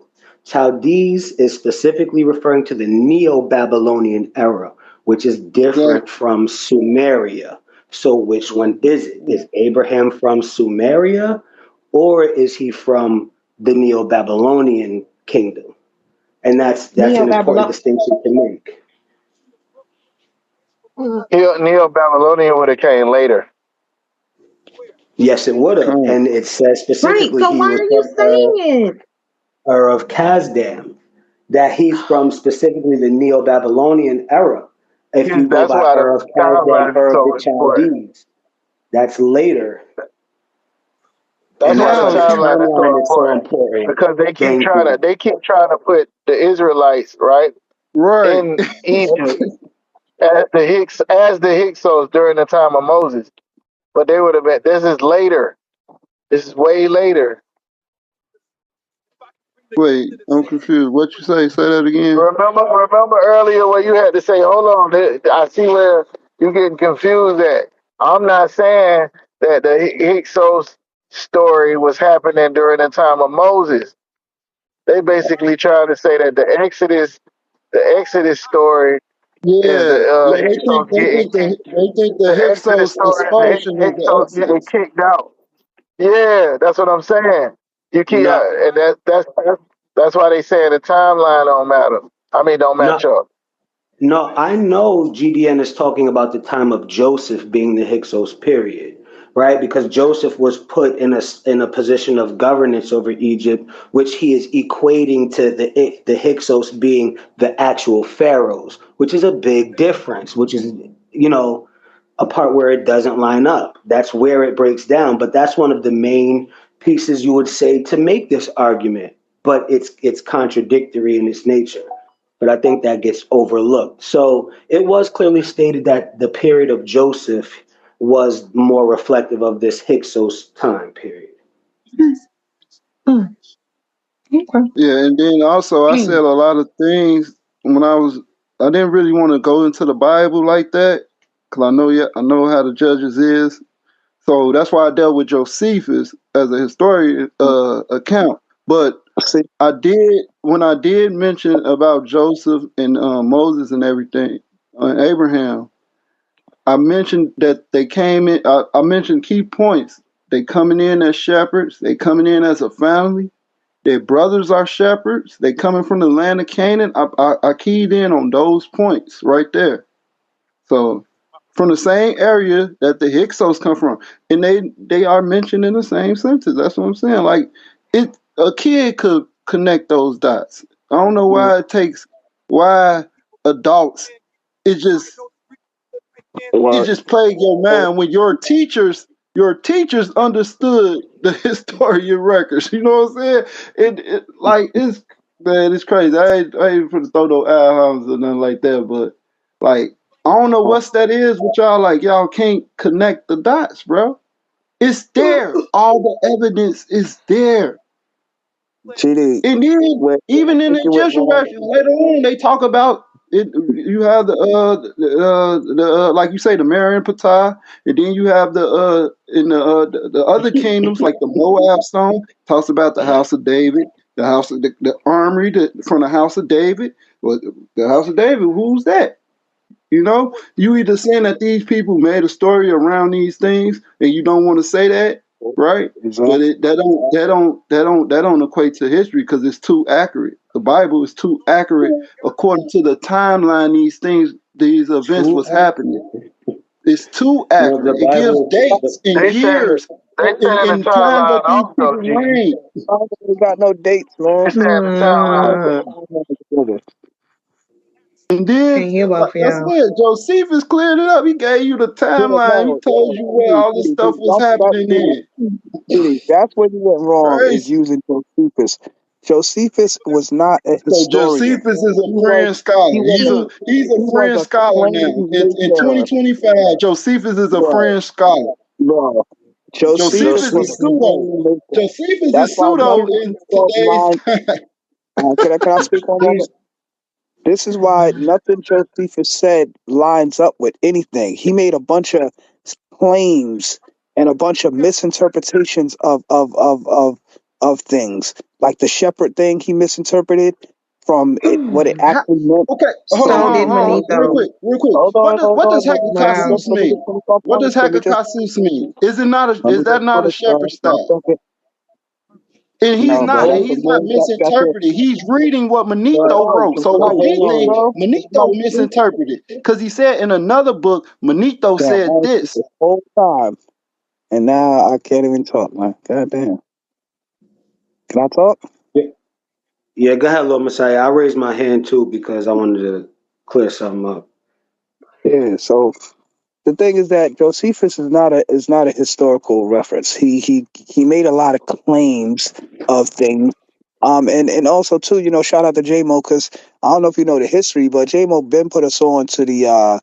Chaldees is specifically referring to the Neo-Babylonian era, which is different from Sumeria. So which one is it? Is Abraham from Sumeria, or is he from the Neo-Babylonian kingdom? And that's an important distinction to make. Neo-Babylonian would have came later. Yes, it would have, Con. and it says Right. specifically So he why was are you from saying it? of Kazdam, that he's from specifically the Neo-Babylonian era. If you go That's by why the Ur of Kazdam, timeline is Ur of so the important. Chaldees, that's later, That's and why that's the why the Now, timeline is so timeline is so important important. because Thank you. they keep trying to put the Israelites right right. in Egypt as the Hyksos during the time of Moses, but they would have been. This is later. This is way later. Wait, I'm confused. What you say? Say that again. Remember earlier where you had to say, "Hold on, I see where you getting confused." At I'm not saying that the Hyksos story was happening during the time of Moses. They basically trying to say that the Exodus story is Yeah, the yeah. Hyksos getting kicked. They think the The Exodus Hyksos story is the expulsion is the Hyksos getting Exodus. kicked out. Yeah, that's what I'm saying. You keep No, and that's why they say the timeline don't matter. I mean, don't match no, up. no, I know GDN is talking about the time of Joseph being the Hyksos period, right? Because Joseph was put in a position of governance over Egypt, which he is equating to the Hyksos being the actual pharaohs, which is a big difference, which is, you know, a part where it doesn't line up. That's where it breaks down, but that's one of the main pieces you would say to make this argument, but it's contradictory in its nature, but I think that gets overlooked. So it was clearly stated that the period of Joseph was more reflective of this Hyksos time period. Mm, okay. Yeah, and then also I said Mm. a lot of things when I didn't really want to go into the Bible like that because I know how the judges is. So that's why I dealt with Josephus as a historian account. But See, I did when I did mention about Joseph and Moses and everything, Abraham. I mentioned that they came in. I mentioned key points. They coming in as shepherds. They coming in as a family. Their brothers are shepherds. They coming from the land of Canaan. I keyed in on those points right there. So from the same area that the Hyksos come from, and they are mentioned in the same sentence. That's what I'm saying. Like a kid could connect those dots. I don't know mm, why adults. It just it well, just plagued your mind when your teachers understood the historian records. You know what I'm saying? It like it's man, it's crazy. I ain't for to throw no hounds or nothing like that, but like I don't know what's that is with y'all. Like y'all can't connect the dots, bro. It's there. All the evidence is there. GD, And then where I even in think the you went Egyptian wrong. records later on, they talk about it. You have like you say the Merneptah, and then you have the other kingdoms like the Moab song talks about the house of David, the house of the armory from the house of David. Well, the house of David, who's that? You know, you either saying that these people made a story around these things, and you don't want to say that, right? But Exactly. that don't equate to history because it's too accurate. The Bible is too accurate according to the timeline. These events Too was happening. accurate. It's too No, the accurate. It gives Bible, dates and They said years the in time that timeline these also, people G. reign. I ain't got no dates, They man. said the timeline. I ain't Mm, got together. And then, can't hear like both of I y'all. said, Josephus cleared it up. He gave you the Yeah, timeline. He no, told you where GD, all this stuff GD, was happening GD, in. GD, that's where you went wrong is Crazy. using Josephus. Josephus was not a So historian. Josephus is He a was friend scholar. he was He's a he was friend a scholar now. claim In maker. 2025, Josephus is a Right, friend scholar. right. Josephus Josephus was a is pseudo. claim maker. Josephus That's is why pseudo nothing in he said today's line. time. Can I speak for a moment? These. This is why nothing Josephus said lines up with anything. He made a bunch of claims and a bunch of misinterpretations of things. Like the shepherd thing he misinterpreted from it what it How- actually meant. okay, So did real Manetho. quick, real quick. Hold What does on. Wow. Hekasus Let me mean? just finish my What point. does Hekasus mean? Let Is me that just not a finish shepherd one style? second. And No, bro, he's not that's a misinterpreting. He's reading what But Manetho right. wrote. So but if Somebody speak, anything, hold bro. Manetho Somebody speak. misinterpreted. Because he said in another book, Manetho Damn, said I speak this. this whole time, and now I can't even talk, man. God damn. Can I talk? on. Yeah, go ahead, Lord Messiah. I raised my hand too because I wanted to clear something up. Yeah. So the thing is that Josephus is not a historical reference. He made a lot of claims of things. And also too, shout out to JMO because I don't know if you know the history, but JMO Ben put us on to the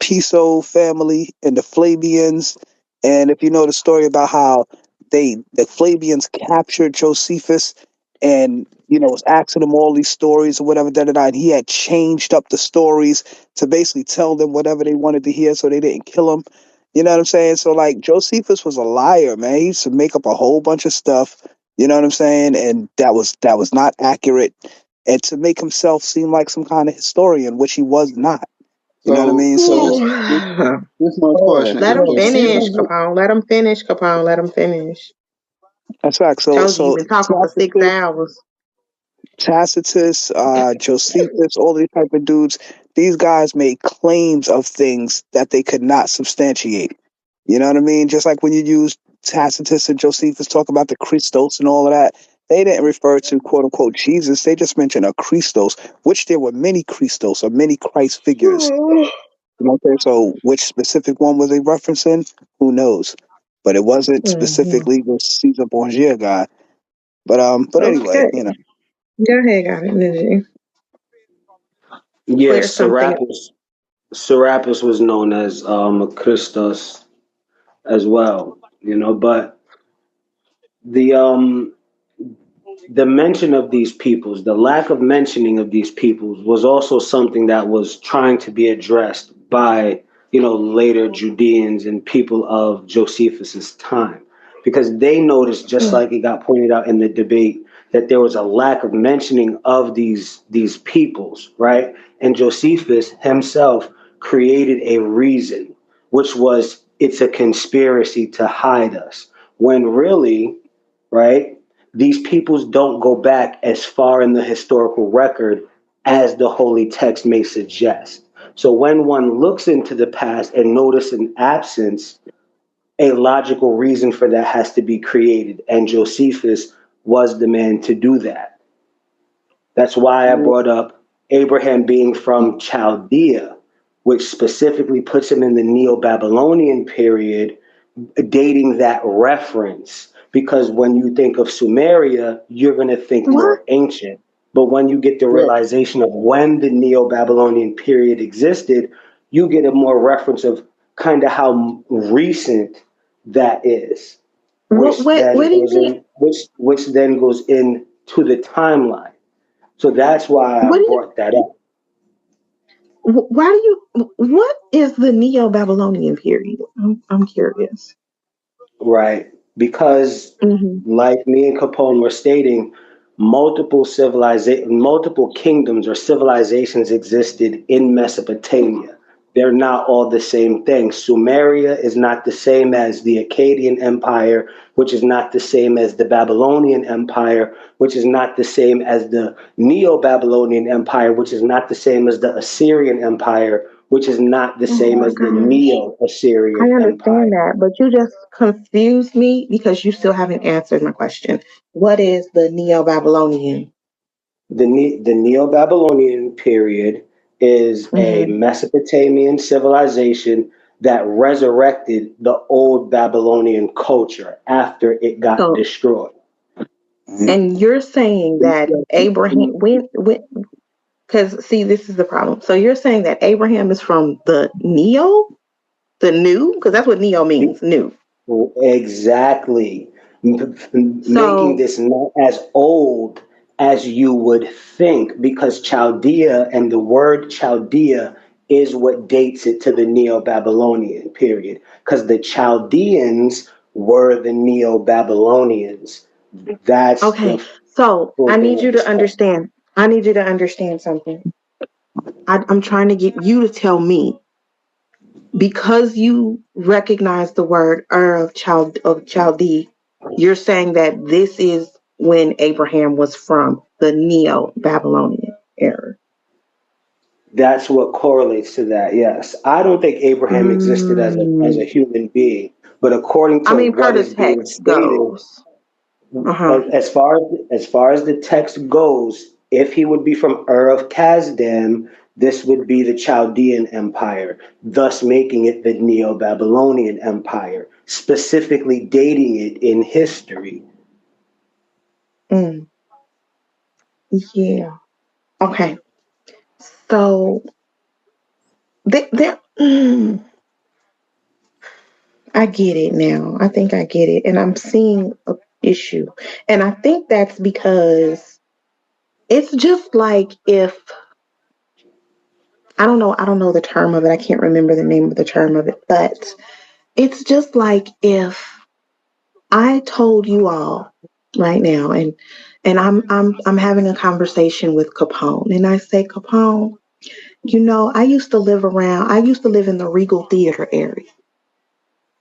Piso family and the Flavians. And if you know the story about how the Flavians captured Josephus and was asking him all these stories or whatever, and he had changed up the stories to basically tell them whatever they wanted to hear so they didn't kill him. You know what I'm saying? So like Josephus was a liar, man. He used to make up a whole bunch of stuff, you know what I'm saying? And that was not accurate. And to make himself seem like some kind of historian, which he was not. You know what I So mean? So this my yeah, question. Let If him finish, Josephus, Capone. Let him finish, Capone. Let him finish. that's fact. So Told you you've so been talking for 6 hours. Tacitus, Josephus, all these type of dudes, these guys made claims of things that they could not substantiate. You know what I mean? Just like when you use Tacitus and Josephus talk about the Christos and all of that, they didn't refer to quote unquote Jesus. They just mentioned a Christos, which there were many Christos or many Christ figures. You know what I'm saying? So which specific one was they referencing? Who knows? But it wasn't Mhm. specifically the Caesar Borgia guy. But anyway, Okay. Go ahead, got it, Ninja. Yes, Clear something. Serapis was known as Christos as well, but the um the mention of these peoples, the lack of mentioning of these peoples was also something that was trying to be addressed by, later Judeans and people of Josephus's time. Because they noticed, just like it got pointed out in the debate, that there was a lack of mentioning of these peoples, right? And Josephus himself created a reason, which was it's a conspiracy to hide us. When really, right? These peoples don't go back as far in the historical record as the holy text may suggest. So when one looks into the past and notices an absence, a logical reason for that has to be created. And Josephus was the man to do that. That's why I brought up Abraham being from Chaldea, which specifically puts him in the Neo Babylonian period, dating that reference, because when you think of Sumeria, you're going to think What? more ancient. But when you get the yeah, realization of when the Neo Babylonian period existed, you get a more reference of kind of how recent that is, What? What do you mean? which then goes into the timeline. So that's why I What do you? brought that up. Why do you? What is the Neo-Babylonian period? I'm curious. Right. Because, Hmm. like me and Capone were stating, multiple kingdoms or civilizations existed in Mesopotamia. They're not all the same thing. Sumeria is not the same as the Akkadian Empire, which is not the same as the Babylonian Empire, which is not the same as the Neo-Babylonian Empire, which is not the same as the Assyrian Empire, which is not the Oh same my as the gosh. I Neo-Assyrian understand Empire. that, but you just confused me because you still haven't answered my question. What is the Neo-Babylonian? The Neo-Babylonian period is a Hmm. Mesopotamian civilization that resurrected the old Babylonian culture after it got So, destroyed. and you're saying that Abraham when because see, this is the problem. So you're saying that Abraham is from the Neo, the new, because that's what Neo means, new. Exactly. Making So this not as old as you would think, because Chaldea and the word Chaldea is what dates it to the Neo Babylonian period, because the Chaldeans were the Neo Babylonians. That's okay, the so full I thing need of you the to story. understand. I need you to understand something. I'm trying to get you to tell me because you recognize the word of Chaldee, you're saying that this is when Abraham was from the Neo-Babylonian era. That's what correlates to that. Yes, I don't think Abraham existed as a human being, but according to per what the is being text stated, goes. Uh-huh. as far as the text goes, if he would be from Ur of Kasdim, this would be the Chaldean Empire, thus making it the Neo-Babylonian Empire, specifically dating it in history. Yeah. Okay. So there. I get it now. I think I get it, and I'm seeing an issue, and I think that's because it's just like if I don't know the term of it. I can't remember the name of the term of it, but it's just like if I told you all right now, and I'm having a conversation with Capone, and I say, Capone, I used to live in the Regal Theater area.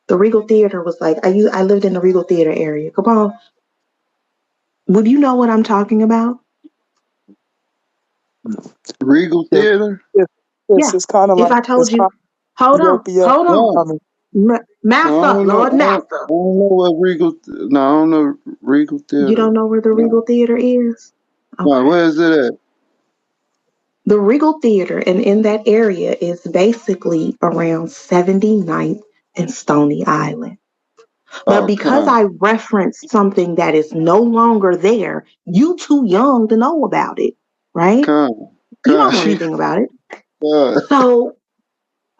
The Regal Theater was like I lived in the Regal Theater area. Capone, would you know what I'm talking about? Regal Yes, Theater? yes, Yeah. it's kind of If like I told you, hold on, Ethiopia. hold on, No. I mean, No, I Massa, don't know. Lord Massa. I don't know what Regal. No, I don't know Regal You Theater. don't know where the No. Regal Theater is? No, Okay. where is it at? The Regal Theater, and in that area, is basically around 79th and Stony Island. But Oh, because I referenced something that is no longer there, you too young to know about it, right? Con. You don't know anything about it. Con. So,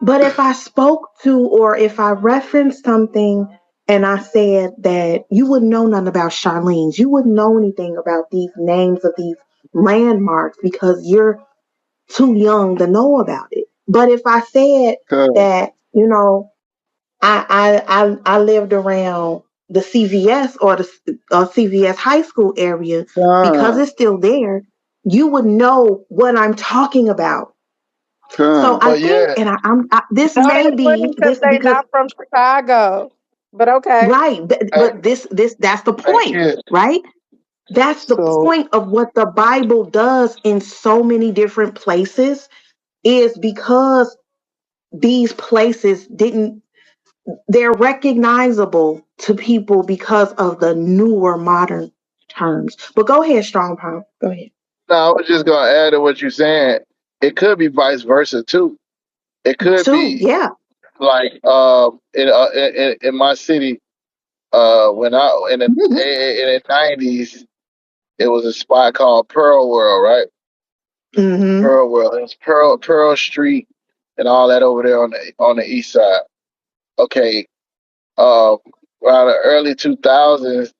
but if I spoke to or if I referenced something and I said that you wouldn't know nothing about Charlene's, you wouldn't know anything about these names of these landmarks because you're too young to know about it. But if I said that, I lived around the CVS or the CVS high school area because it's still there, you would know what I'm talking about. So I But think, yeah, and this No, may they be wouldn't because this they because not from Chicago. But okay. right, hey, but this that's the hey point, kid, right? That's the so point of what the Bible does in so many different places is because these places they're recognizable to people because of the newer modern terms. But go ahead, Strong Pound. Go ahead. no, I was just gonna add to what you're saying. It could be vice versa too. It could Two, be yeah. like in my city, when I in the '90s, it was a spot called Pearl World, right? Mm-hmm. Pearl World. It was Pearl Street and all that over there on the east side. Okay, around the early 2000s,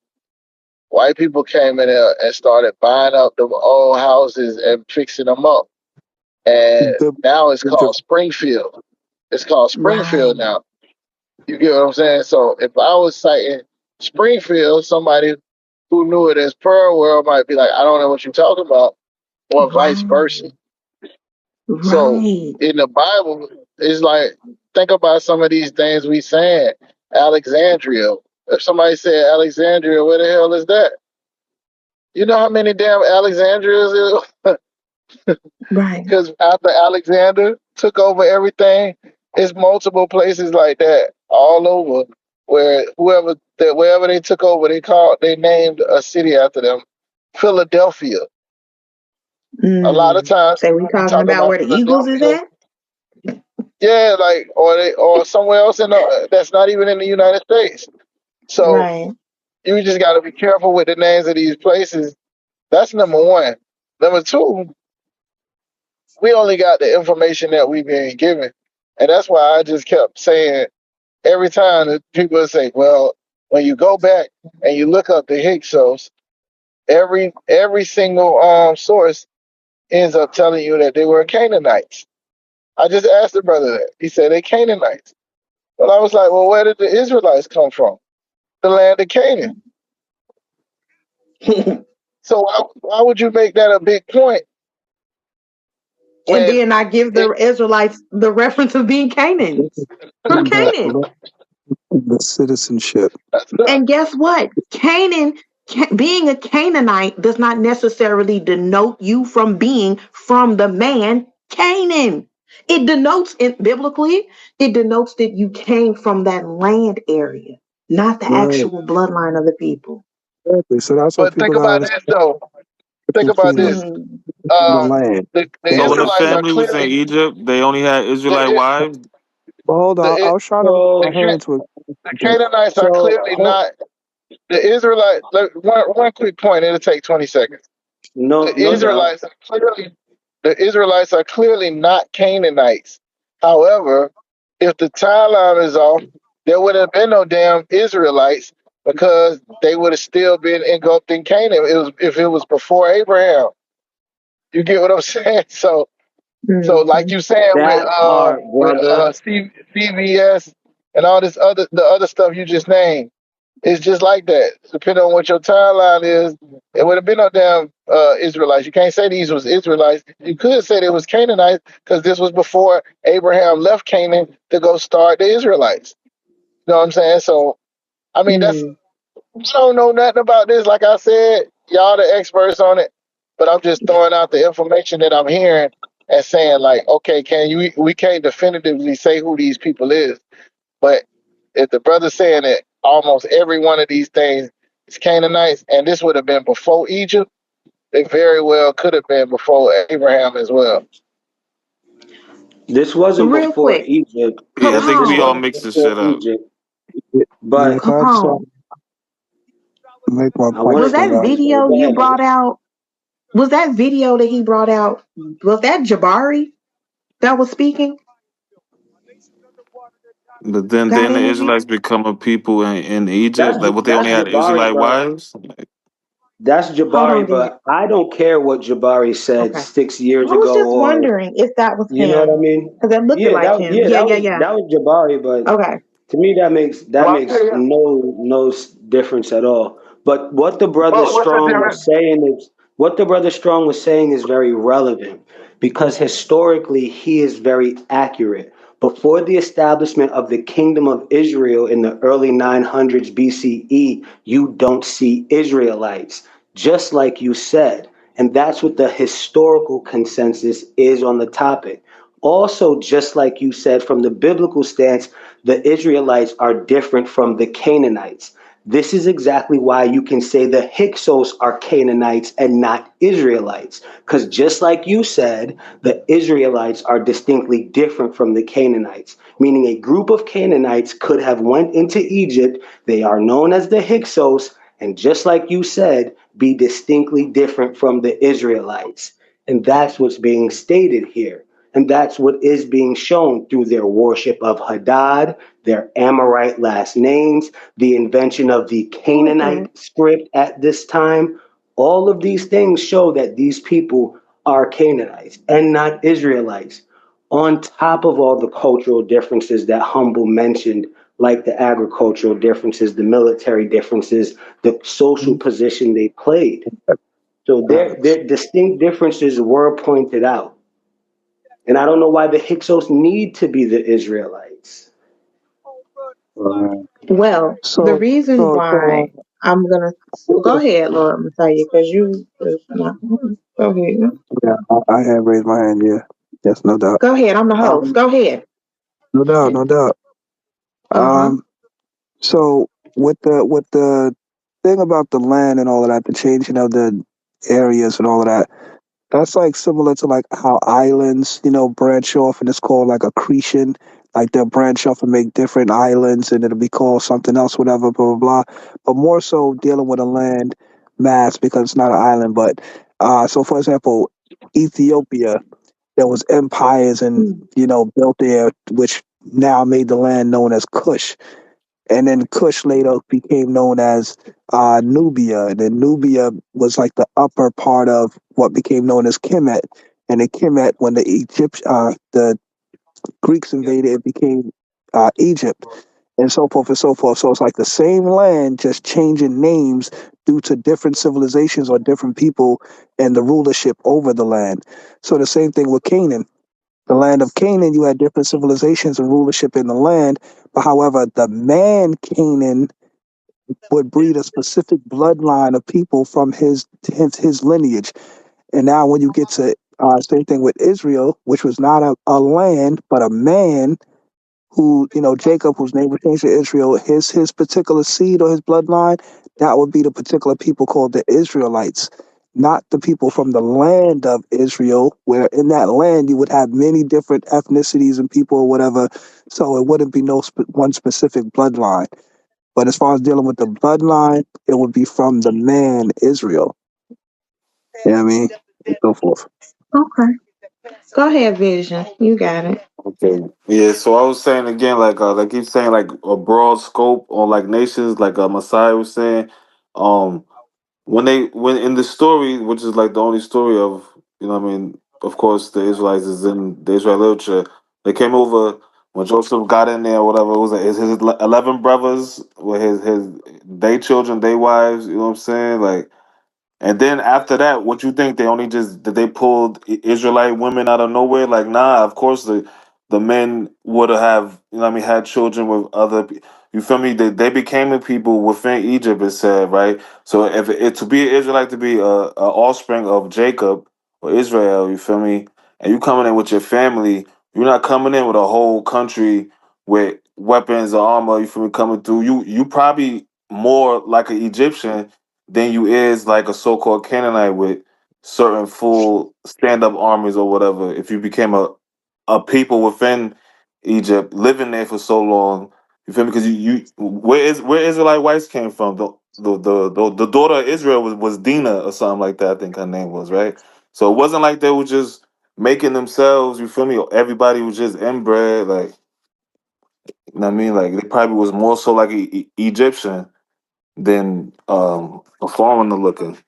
white people came in there and started buying up the old houses and fixing them up. And the now it's called Springfield. It's called Right. Springfield now. You get what I'm saying? So if I was citing Springfield, somebody who knew it as Pearl World might be like, I don't know what you're talking about, or vice versa. Right. So Right. in the Bible, it's like, think about some of these things we saying. Alexandria. If somebody said Alexandria, where the hell is that? You know how many damn Alexandrias is? Right. Because after Alexander took over everything, it's multiple places like that all over where wherever they took over, they named a city after them. Philadelphia. A lot of times So we people be talking talking about about where the Eagles is Philadelphia. at? Yeah, like or somewhere else that's not even in the United States. So Right. you just got to be careful with the names of these places. That's number one. Number two, we only got the information that we've been given, and that's why I just kept saying every time that people say, "Well, when you go back and you look up the Hyksos, every single source ends up telling you that they were Canaanites." I just asked the brother that. He said they Canaanites. But I was like, well, where did the Israelites come from? The land of Canaan. So why would you make that a big point And when then I give the Israelites the reference of being Canaanites from Canaan. the citizenship. And guess what? Canaan Being a Canaanite does not necessarily denote you from being from the man Canaan. It denotes biblically, it denotes that you came from that land area, not the Right. actual bloodline of the people. Exactly. So that's what But think people gotta about understand this though. Think about between this. Mm. the land. The And So when the Israelites are family was in clearly Egypt, they only had Israelite the wives. but hold on, I the was trying to raise So my the, hand to the it. Canaanites are So clearly not the Israelite. One quick point. It'll take 20 seconds. no, The no doubt. Israelites are clearly not Canaanites. However, if the timeline is off, there would have been no damn Israelites because they would have still been engulfed in Canaan. It was if it was before Abraham. You get what I'm saying? So like Mhm. you saying That part, with brother. CVS and all this the other stuff you just named, it's just like that. Depending on what your timeline is, it would have been no damn Israelites. You can't say these was Israelites. You could say they was Canaanites because this was before Abraham left Canaan to go start the Israelites. You know what I'm saying? So I mean that's Mm. I don't know nothing about this. Like I said, y'all the experts on it, but I'm just throwing out the information that I'm hearing and saying like, okay, we can't definitively say who these people is, but if the brother's saying that almost every one of these things is Canaanites, and this would have been before Egypt, they very well could have been before Abraham as well. This wasn't Real before quick, Egypt. Yeah, I think This we all Capone, wasn't mix this before shit up. Egypt. yeah, But can I just Capone, make my I point was wanted to straight that up? go video you ahead. brought out? Was that video that he brought out? Was that Jabari that was speaking? But then Got the energy? Israelites become a people in Egypt. Like what they That's only had Jabari, Israelite but wives. that's Hold on, Jabari, DJ. but I don't care what Jabari said Okay. 6 years I was ago, just or wondering if that was you know what I him. mean. Because it looked like him. Yeah, Yeah, yeah, yeah. that was Jabari, but Okay. to me that Well, I'll makes tell you, no difference at all. But what the brother what's the Strong difference? was saying is what the brother Strong was saying is very relevant because historically he is very accurate. Before the establishment of the kingdom of Israel in the early 900s BCE, you don't see Israelites, just like you said. And that's what the historical consensus is on the topic. Also, just like you said, from the biblical stance, the Israelites are different from the Canaanites. This is exactly why you can say the Hyksos are Canaanites and not Israelites. Because just like you said, the Israelites are distinctly different from the Canaanites, meaning a group of Canaanites could have went into Egypt. They are known as the Hyksos, and just like you said, be distinctly different from the Israelites. And that's what's being stated here. And that's what is being shown through their worship of Hadad, their Amorite last names, the invention of the Who is that? Canaanite script at this time. All of these things show that these people are Canaanites and not Israelites. On top of all the cultural differences that Humble mentioned, like the agricultural differences, the military differences, the social position they played. So Facts. their distinct differences were pointed out. And I don't know why the Hyksos need to be the Israelites. Right. Well, the So, reason so, so, why I'm going to go ahead, Lord Messiah, because you just not. Go ahead. yeah, I had raised my hand. Yeah, yes, no doubt. Go ahead. I'm the host. Um, Go ahead. no doubt, no doubt. Uh huh. So with the thing about the land and all of that, the changing of the areas and all of that, that's like similar to like how islands, branch off and it's called like accretion. Like they'll branch off and make different islands and it'll be called something else, whatever, blah blah blah. But more so dealing with a land mass because it's not an island. But so for example, Ethiopia, there was empires and built there, which now made the land known as Kush, and then Kush later became known as Nubia, and then Nubia was like the upper part of what became known as Kemet, and the Kemet, when the Greeks invaded, it became Egypt, and so forth and so forth. So it's like the same land, just changing names due to different civilizations or different people and the rulership over the land. So the same thing with Canaan. The land of Canaan, you had different civilizations and rulership in the land, but however, the man Canaan would breed a specific bloodline of people from his lineage. And now when you get to same thing with Israel, which was not a land but a man who, Jacob, whose name was changed to Israel, his particular seed or his bloodline, that would be the particular people called the Israelites, not the people from the land of Israel, where in that land you would have many different ethnicities and people or whatever. So it wouldn't be no one specific bloodline. But as far as dealing with the bloodline, it would be from the man Israel. You know what I mean? And so forth. Okay. Go ahead, Vision. You got it. Okay. Yeah, so I was saying again, like he's saying, like a broad scope on like nations, like Messiah was saying. Um, when in the story, which is like the only story of, what I mean, of course the Israelites is in the Israel literature. They came over when Joseph got in there, whatever it was, his 11 brothers with his they children, they wives. You know what I'm saying? Like, and then after that, what you think they only just did they pulled Israelite women out of nowhere? Like, nah, of course the men would have, had children with other. You feel me? They became the people within Egypt. It said, right. So if it to be an Israelite, to be a offspring of Jacob or Israel, you feel me? And you coming in with your family, you're not coming in with a whole country with weapons or armor. You feel me? Coming through, you probably more like an Egyptian than you is like a so-called Canaanite with certain full stand-up armies or whatever. If you became a people within Egypt, living there for so long, you feel me? Because where Israelite whites came from? The daughter of Israel was Dinah or something like that. I think her name was, right. So it wasn't like they were just making themselves. You feel me? Everybody was just inbred, like, you know what I mean. Like they probably was more so like Egyptian than a foreigner looking.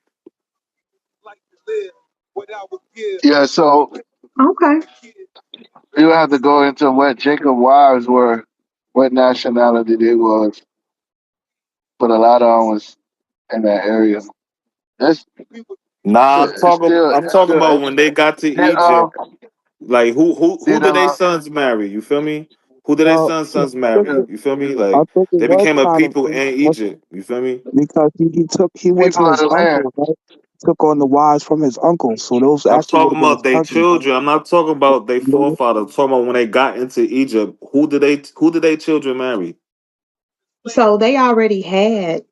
Yeah, so Okay. you have to go into what Jacob wives were, what nationality they was, but a lot of them was in that area. That's Nah, it's still I'm it's talking still about when they got to did Egypt. Like who did did they sons marry? You feel me? Who did they Well, sons I marry? think You feel me? I Like think it they was became a kind of people in Egypt. You feel me? because he went to people of his the land? uncle, right? Took on the wives from his uncle, so those I'm actually would talking have been his about their cousins. children. I'm not talking about their forefathers. I'm talking about when they got into Egypt. Who did they children marry? So they already had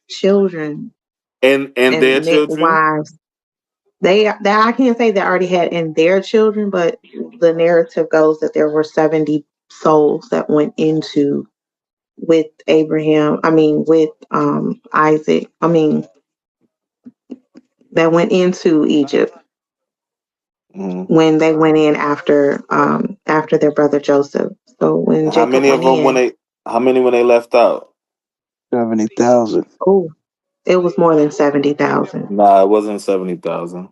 children And their and children. wives. I can't say they already had in their children, but the narrative goes that there were 70 souls that went into with Abraham. I mean, with Isaac. I mean, that went into Egypt Mhm. when they went in after their brother Joseph. So when How Jacob many of went them in, How many when they left out? 70,000. oh, it was more than 70,000. Nah, it wasn't 70,000.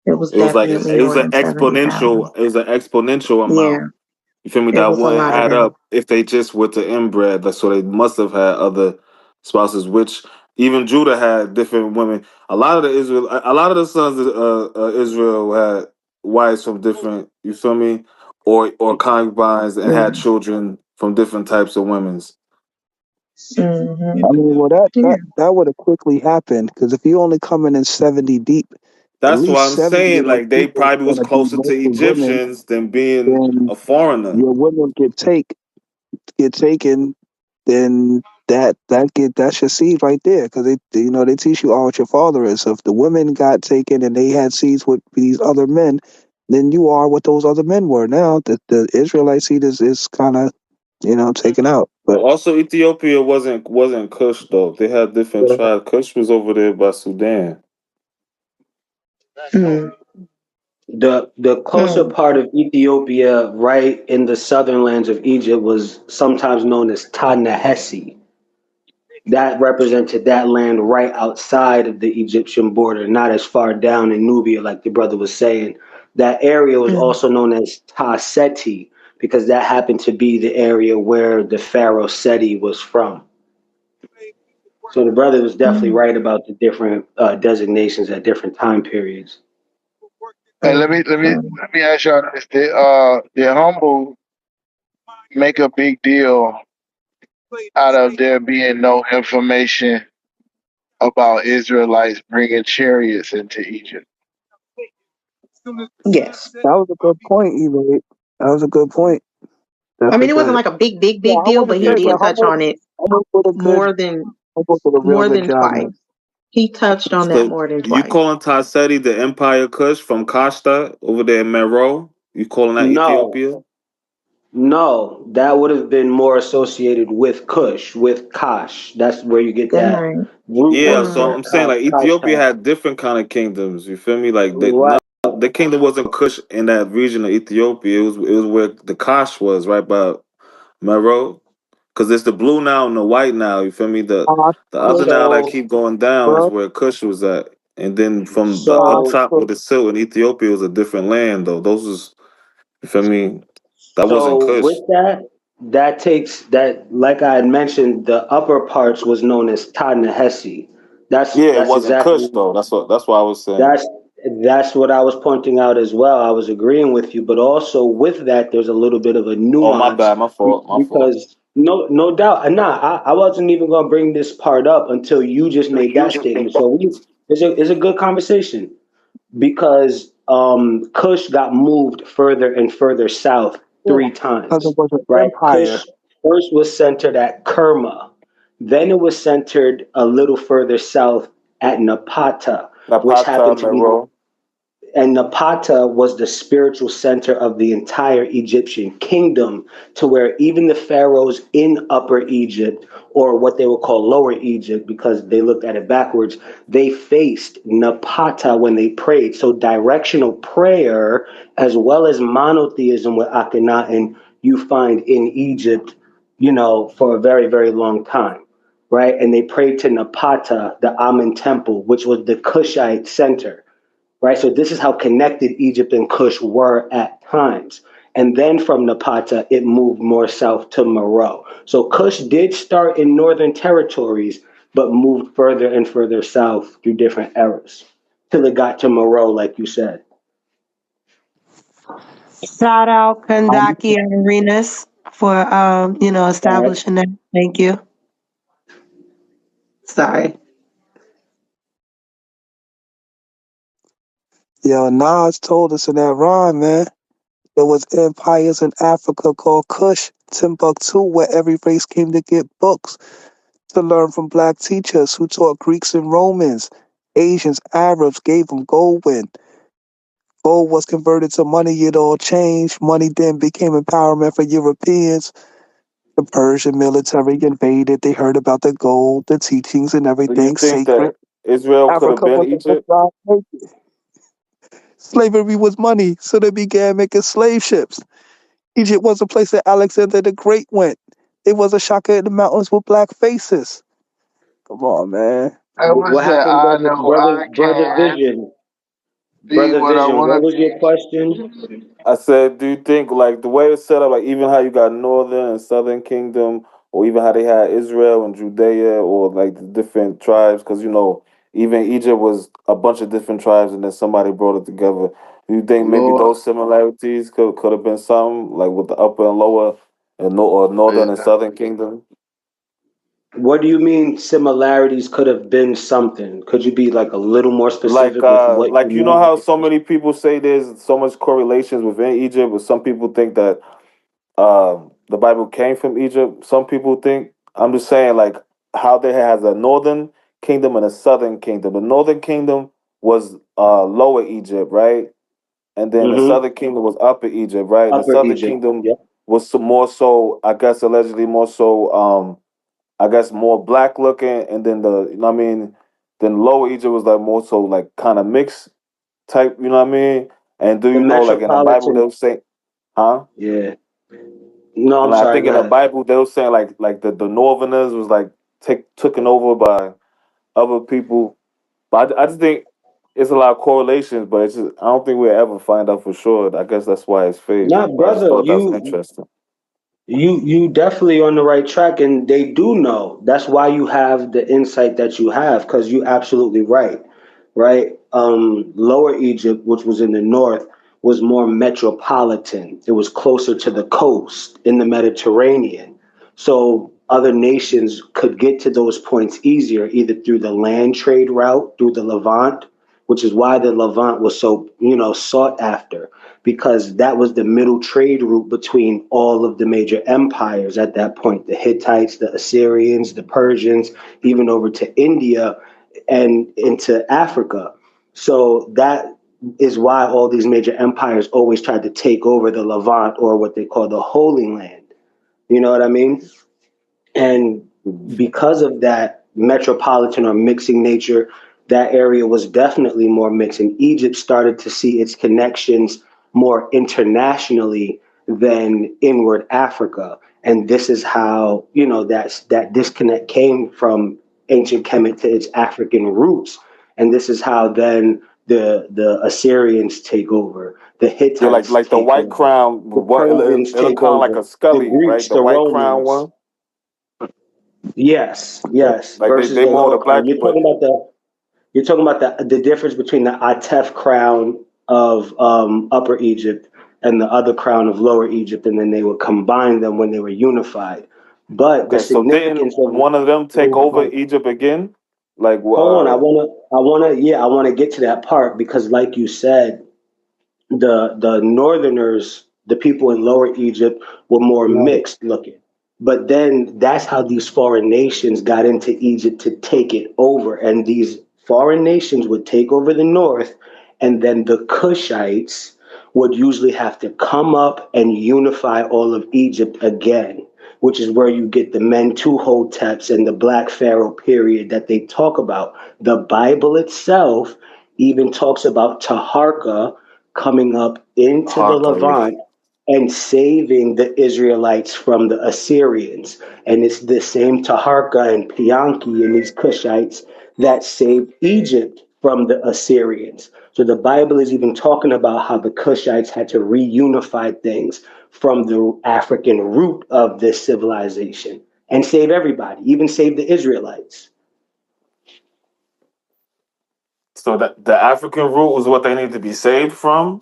It was It was like definitely it was more an than 70,000. exponential. It was an exponential Yeah, amount. You feel me? it That was a wouldn't lot of add them. up if they just were to inbred. So they must have had other spouses, which even Judah had different women. A lot of the sons of Israel had wives from different. You feel me? Or concubines and had Mm-hmm. children from different types of women's. I mean, well, that Yeah. that that would have quickly happened because if you only coming in 70 deep, at That's why least I'm 70 saying of those like they people probably are was going to be closer to mostly women. Egyptians than being Then a foreigner. your women get taken, then that's your seed right there because they teach you all what your father is. So if the women got taken and they had seeds with these other men, then you are what those other men were. Now the Israelite seed is kind of taken out, But but. also Ethiopia wasn't Kush though. They had different tribes. Kush was over there by Sudan. Mm, The closer mm, part of Ethiopia, right in the southern lands of Egypt, was sometimes known as Ta-Nehesi. That represented that land right outside of the Egyptian border, not as far down in Nubia, like the brother was saying. That area was mm, also known as Ta-Seti because that happened to be the area where the pharaoh Seti was from. So the brother was definitely mm, right about the different designations at different time periods. Hey, mm, let me ask y'all this: did humble make a big deal out of there being no information about Israelites bringing chariots into Egypt. Yes. That was a good point, E-Wade. That was a good point. I mean, Definitely it wasn't good. like a Yeah, big I deal, wouldn't but he say Yeah, that. did touch on it Humble more than did a real more good than job, twice. man. He touched on that so more than you twice. calling Taseti the Empire Kush from Kashta over there in Meroe? You calling that No, Ethiopia? no, that would have been more associated with Kush, with Kosh. That's where you get Good that night. root Yeah, word so for Mm. I'm saying like Ethiopia Kasha. had different kind of kingdoms. You feel me? Like Right. the kingdom wasn't Kush in that region of Ethiopia. It was where the Kosh was, right by Meroe. Because it's the blue now and the white now. You feel me? The other now that So, keep going down is where Kush was at. And then from the up so, top with the silt in Ethiopia was a different land though. Those was you feel me? That wasn't so with Kush. that, that takes that, like I had mentioned, the upper parts was known as Ta Nehesi. Yeah, it That's wasn't Kush exactly though. That's what I was saying. That's that's what I was pointing out as well. I was agreeing with you, but also with that, there's a little bit of a Oh my nuance bad, my fault, my fault. because no doubt, and nah, I wasn't even gonna bring this part up until you just made that statement. So it's a good conversation because Kush got moved further and further south Yeah, three because it times, was an right? empire. Kush first was centered at Kerma, then it was centered a little further south at Napata, which Napata, happened to be Meroe. and Napata was the spiritual center of the entire Egyptian kingdom, to where even the pharaohs in Upper Egypt, or what they would call Lower Egypt, because they looked at it backwards, they faced Napata when they prayed. So directional prayer, as well as monotheism with Akhenaten, you find in Egypt, for a very, very long time. Right. And they prayed to Napata, the Amen temple, which was the Kushite center, right? So this is how connected Egypt and Kush were at times. And then from Napata, it moved more south to Meroe. So Kush did start in northern territories, but moved further and further south through different eras till it got to Meroe, like you said. Shout out Um, Kandaki Arenas for establishing that. Thank you. Sorry. Yo, Nas told us in that rhyme, man. There was empires in Africa called Kush, Timbuktu, where every race came to get books to learn from black teachers who taught Greeks and Romans. Asians, Arabs gave them gold when gold was converted to money, it all changed. Money then became empowerment for Europeans. The Persian military invaded. They heard about the gold, the teachings, and Do you everything think sacred. that Israel could have Africa been was the Egypt? first. Slavery was money, so they began making slave ships. Egypt was a place that Alexander the Great went. It was a shocker in the mountains with black faces. Come on, man. I What was that happened, I brother? know Brother, I brother can Vision. be Brother what I Vision. What want was to your question? be. I said, do you think like the way it's set up, like even how you got Northern and Southern Kingdom, or even how they had Israel and Judea, or like the different tribes? Because even Egypt was a bunch of different tribes, and then somebody brought it together. Do you think maybe Lord, those similarities could have been something like with the upper and lower, and or Northern and yeah. Southern Kingdom? What do you mean similarities could have been something? Could you be like a little more Like specific with what you you know mean? how so many people say there's so much correlations within Egypt, but some people think that the Bible came from Egypt. Some people think. I'm just saying, like how they has a northern kingdom and a southern kingdom. The northern kingdom was lower Egypt, right? And then the Mm-hmm. southern kingdom was upper Egypt, right? And the Upper southern Egypt. kingdom Yep. was some more so, I guess, allegedly more so, I guess, more black looking. And then then lower Egypt was like more so like kind of mixed type. You know what I mean? And do The you know, like in the Bible, metropolitan. they'll say, huh? Yeah. No, And I'm like, I sorry. think Go in the ahead. Bible they were saying like the Northerners was like taken over by other people. But I just think it's a lot of correlations, but it's just I don't think we'll ever find out for sure. I guess that's why it's faith. Nah, But I just brother, thought that's you interesting. you definitely on the right track, and they do know. That's why you have the insight that you have, because you absolutely right. Right? Lower Egypt, which was in the north, was more metropolitan. It was closer to the coast in the Mediterranean. So other nations could get to those points easier, either through the land trade route, through the Levant, which is why the Levant was so, sought after, because that was the middle trade route between all of the major empires at that point, the Hittites, the Assyrians, the Persians, even over to India and into Africa. So that is why all these major empires always tried to take over the Levant, or what they call the Holy Land. You know what I mean? And because of that metropolitan or mixing nature, that area was definitely more mixed. And Egypt started to see its connections more internationally than inward Africa. And this is how, that disconnect came from ancient Kemet to its African roots. And this is how then the Assyrians take over, the Yeah, like Hittites the take white over, crown. the What Persians it'll take kind of like over, a the Scully, right? Greeks, The the white crown Romans. one. Yes, yes. Like Versus they the more lower the crown. black, but You're talking about the difference between the Atef crown of Upper Egypt and the other crown of Lower Egypt, and then they would combine them when they were unified. But the okay. So didn't significance of one of them take over Egypt again? Like hold on, I wanna get to that part, because, like you said, the northerners, the people in Lower Egypt, were more mixed looking. But then that's how these foreign nations got into Egypt to take it over. And these foreign nations would take over the north, and then the Kushites would usually have to come up and unify all of Egypt again, which is where you get the Mentuhoteps and the Black Pharaoh period that they talk about. The Bible itself even talks about Taharka coming up into the Hawkeye. Levant and saving the Israelites from the Assyrians. And it's the same Taharka and Pianki and these Cushites that saved Egypt from the Assyrians. So the Bible is even talking about how the Cushites had to reunify things from the African root of this civilization and save everybody, even save the Israelites. So that the African root was what they need to be saved from.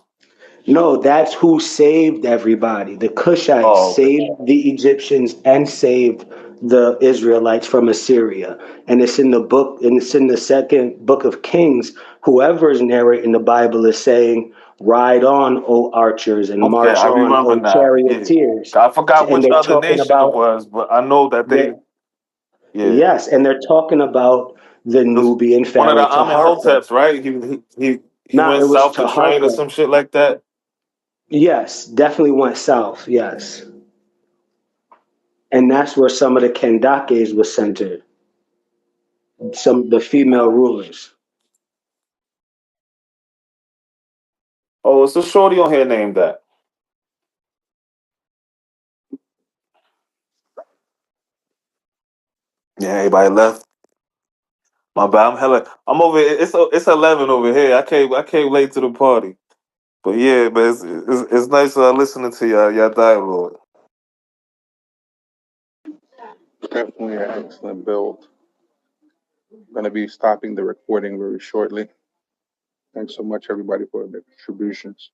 No, that's who saved everybody. The Cushites Oh, okay. saved the Egyptians and saved the Israelites from Assyria. And it's in the book, and it's in the second book of Kings. Whoever is narrating the Bible is saying, "Ride on, O archers, and Okay, march I on, remember O now. Yeah, charioteers." I forgot And which they're other talking nation it about was, but I know that that, they. Yeah, yes, and they're talking about the it was Nubian one of the pharaoh Taharka. Amenhoteps, right? He No, went it was south to train or Taharka. some shit like that. Yes, definitely went south. Yes. And that's where some of the Kendakes was centered, some the female rulers. Oh, it's a shorty on here named that. Yeah, everybody left. My bad. I'm over. It's 11 over here. I came late to the party. But yeah, but it's nice listening to y'all dialogue. Definitely an excellent build. Going to be stopping the recording very shortly. Thanks so much, everybody, for their contributions.